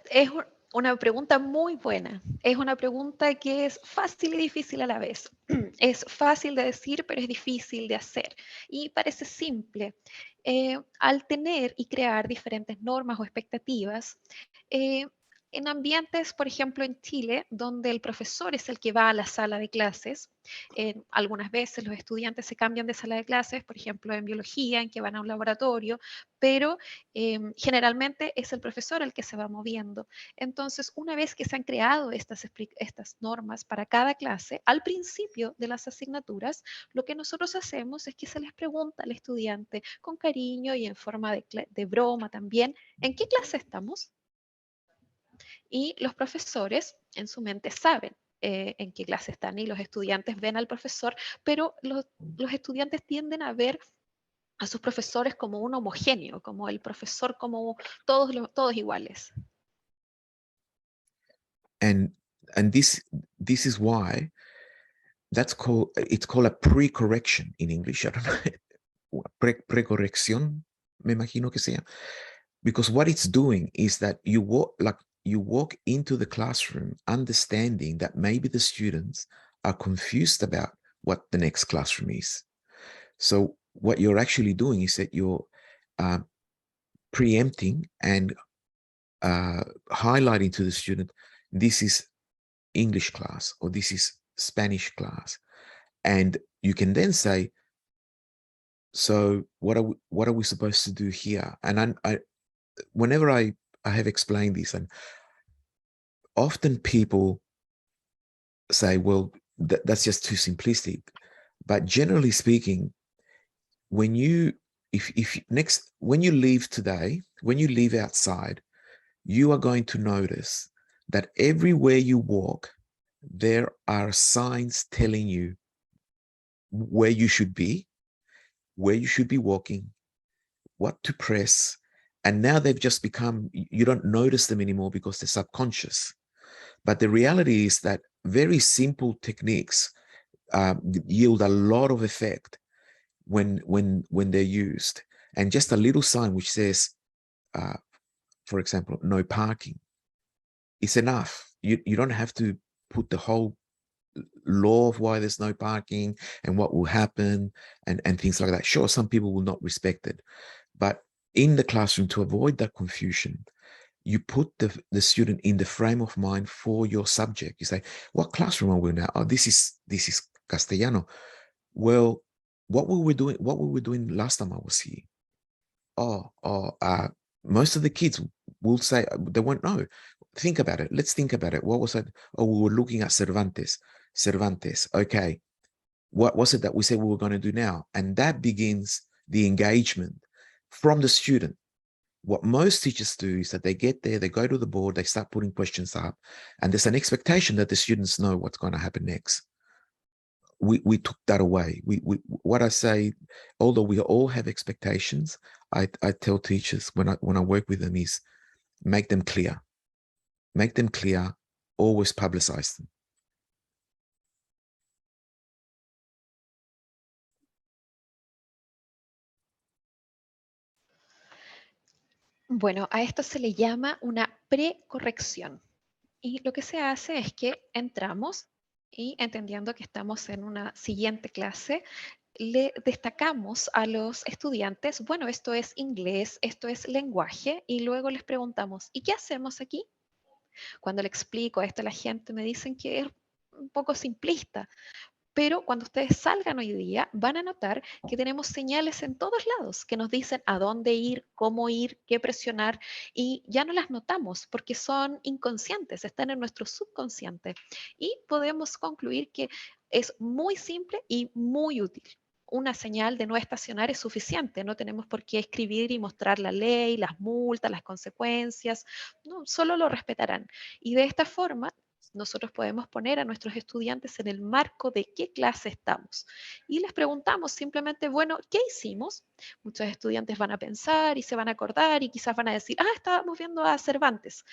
es una pregunta muy buena. Es una pregunta que es fácil y difícil a la vez. Es fácil de decir, pero es difícil de hacer. Y parece simple. Al tener y crear diferentes normas o expectativas, en ambientes, por ejemplo, en Chile, donde el profesor es el que va a la sala de clases, algunas veces los estudiantes se cambian de sala de clases, por ejemplo, en biología, en que van a un laboratorio, pero generalmente es el profesor el que se va moviendo. Entonces, una vez que se han creado estas normas para cada clase, al principio de las asignaturas, lo que nosotros hacemos es que se les pregunta al estudiante con cariño y en forma de broma también, ¿en qué clase estamos? Y los profesores en su mente saben en qué clase están y los estudiantes ven al profesor, pero los estudiantes tienden a ver a sus profesores como un homogéneo, como el profesor, como todos iguales. And this is why it's called a pre-correction in English. I don't know, pre-corrección, me imagino que sea. Because what it's doing is that you walk into the classroom understanding that maybe the students are confused about what the next classroom is. So what you're actually doing is that you're preempting and highlighting to the student, this is English class or this is Spanish class. And you can then say, so what are we supposed to do here? And whenever I have explained this, and often people say, well, that's just too simplistic. But generally speaking, when you leave today, when you leave outside, you are going to notice that everywhere you walk, there are signs telling you where you should be walking, what to press. And now they've just become, you don't notice them anymore because they're subconscious. But the reality is that very simple techniques yield a lot of effect when they're used. And just a little sign which says, for example, no parking, it's enough. You don't have to put the whole law of why there's no parking and what will happen and things like that. Sure, some people will not respect it, but in the classroom, to avoid that confusion, you put the student in the frame of mind for your subject. You say, what classroom are we now? Oh, this is Castellano. Well, what were we doing last time I was here? most of the kids will say, they won't know. Think about it. Let's think about it. What was it? Oh, we were looking at Cervantes. Okay. What was it that we said we were going to do now? And that begins the engagement from the student. What most teachers do is that they get there, they go to the board, they start putting questions up, and there's an expectation that the students know what's going to happen next. We took that away. What I say, although we all have expectations, I tell teachers when I work with them is make them clear. Make them clear, always publicize them. Bueno, a esto se le llama una precorrección. Y lo que se hace es que entramos y entendiendo que estamos en una siguiente clase, le destacamos a los estudiantes, bueno, esto es inglés, esto es lenguaje, y luego les preguntamos, ¿y qué hacemos aquí? Cuando le explico esto a la gente me dicen que es un poco simplista, pero cuando ustedes salgan hoy día van a notar que tenemos señales en todos lados que nos dicen a dónde ir, cómo ir, qué presionar y ya no las notamos porque son inconscientes, están en nuestro subconsciente y podemos concluir que es muy simple y muy útil. Una señal de no estacionar es suficiente, no tenemos por qué escribir y mostrar la ley, las multas, las consecuencias, no, solo lo respetarán. Y de esta forma nosotros podemos poner a nuestros estudiantes en el marco de qué clase estamos. Y les preguntamos simplemente, bueno, ¿qué hicimos? Muchos estudiantes van a pensar y se van a acordar y quizás van a decir, estábamos viendo a Cervantes.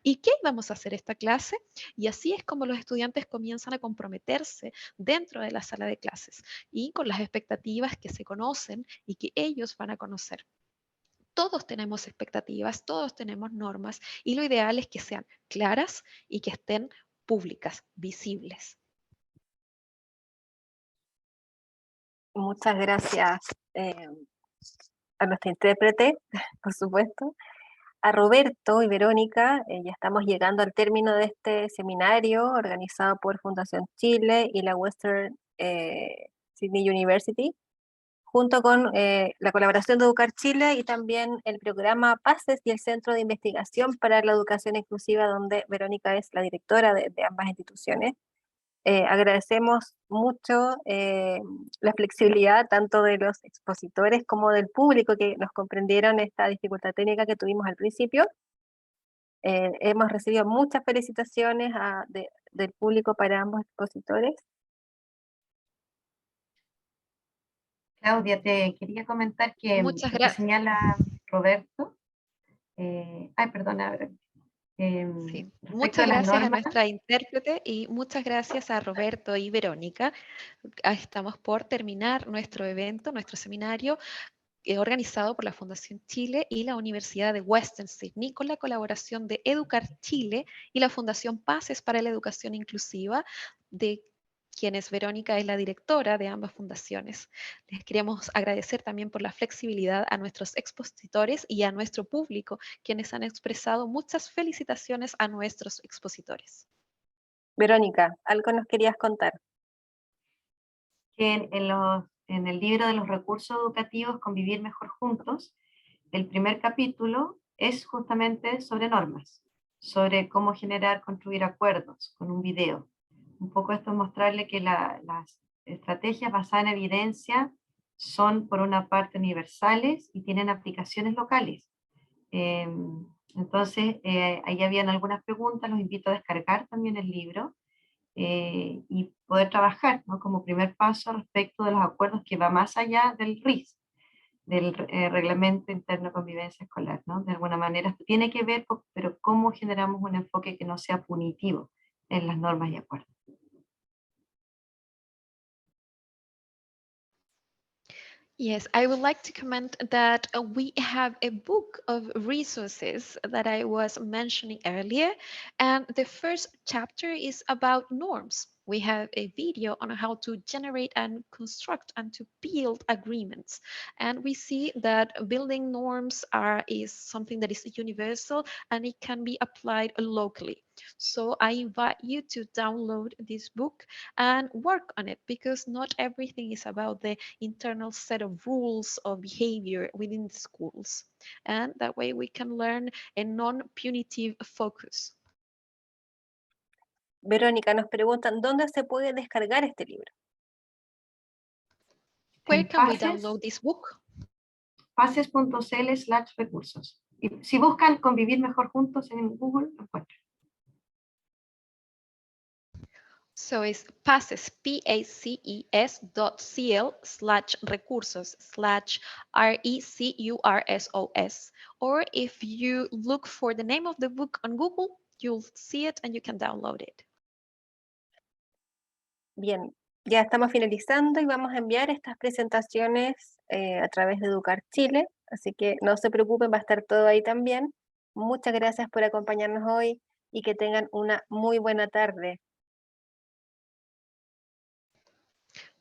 ¿Y qué íbamos a hacer esta clase? Y así es como los estudiantes comienzan a comprometerse dentro de la sala de clases y con las expectativas que se conocen y que ellos van a conocer. Todos tenemos expectativas, todos tenemos normas y lo ideal es que sean claras y que estén públicas, visibles. Muchas gracias a nuestra intérprete, por supuesto, a Roberto y Verónica. Ya estamos llegando al término de este seminario organizado por Fundación Chile y la Western Sydney University, junto con la colaboración de Educarchile y también el programa Pases y el Centro de Investigación para la Educación Inclusiva, donde Verónica es la directora de ambas instituciones. Agradecemos mucho la flexibilidad tanto de los expositores como del público que nos comprendieron esta dificultad técnica que tuvimos al principio. Hemos recibido muchas felicitaciones del público para ambos expositores. Claudia, te quería comentar que Muchas lo que gracias. señala Roberto, perdona, Sí. respecto Muchas a las gracias a normas, nuestra intérprete y muchas gracias a Roberto y Verónica. Estamos por terminar nuestro evento, nuestro seminario organizado por la Fundación Chile y la Universidad de Western Sydney con la colaboración de Educarchile y la Fundación Paces para la Educación Inclusiva, de quienes Verónica es la directora de ambas fundaciones. Les queremos agradecer también por la flexibilidad a nuestros expositores y a nuestro público, quienes han expresado muchas felicitaciones a nuestros expositores. Verónica, algo nos querías contar. que en el libro de los recursos educativos Convivir Mejor Juntos, el primer capítulo es justamente sobre normas, sobre cómo generar, construir acuerdos con un video. Un poco esto es mostrarle que las estrategias basadas en evidencia son por una parte universales y tienen aplicaciones locales. Entonces, ahí habían algunas preguntas, los invito a descargar también el libro y poder trabajar, ¿no? Como primer paso respecto de los acuerdos que va más allá del RIS, del Reglamento Interno de Convivencia Escolar, ¿no? De alguna manera esto tiene que ver, pero cómo generamos un enfoque que no sea punitivo en las normas y acuerdos. Yes, I would like to comment that we have a book of resources that I was mentioning earlier, and the first chapter is about norms. We have a video on how to generate and construct and to build agreements. And we see that building norms is something that is universal and it can be applied locally. So I invite you to download this book and work on it, because not everything is about the internal set of rules of behavior within the schools. And that way we can learn a non-punitive focus. Verónica, nos preguntan, ¿dónde se puede descargar este libro? Where En can we Pases, download this book? pases.cl/recursos. Y si buscan convivir mejor juntos en Google, lo encuentran. So it's paces, paces.cl/recursos/recursos. Or if you look for the name of the book on Google, you'll see it and you can download it. Bien, ya estamos finalizando y vamos a enviar estas presentaciones a través de Educar Chile, así que no se preocupen, va a estar todo ahí también. Muchas gracias por acompañarnos hoy y que tengan una muy buena tarde.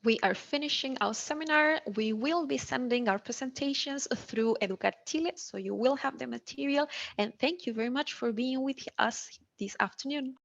We are finishing our seminar. We will be sending our presentations through Educar Chile, so you will have the material. And thank you very much for being with us this afternoon.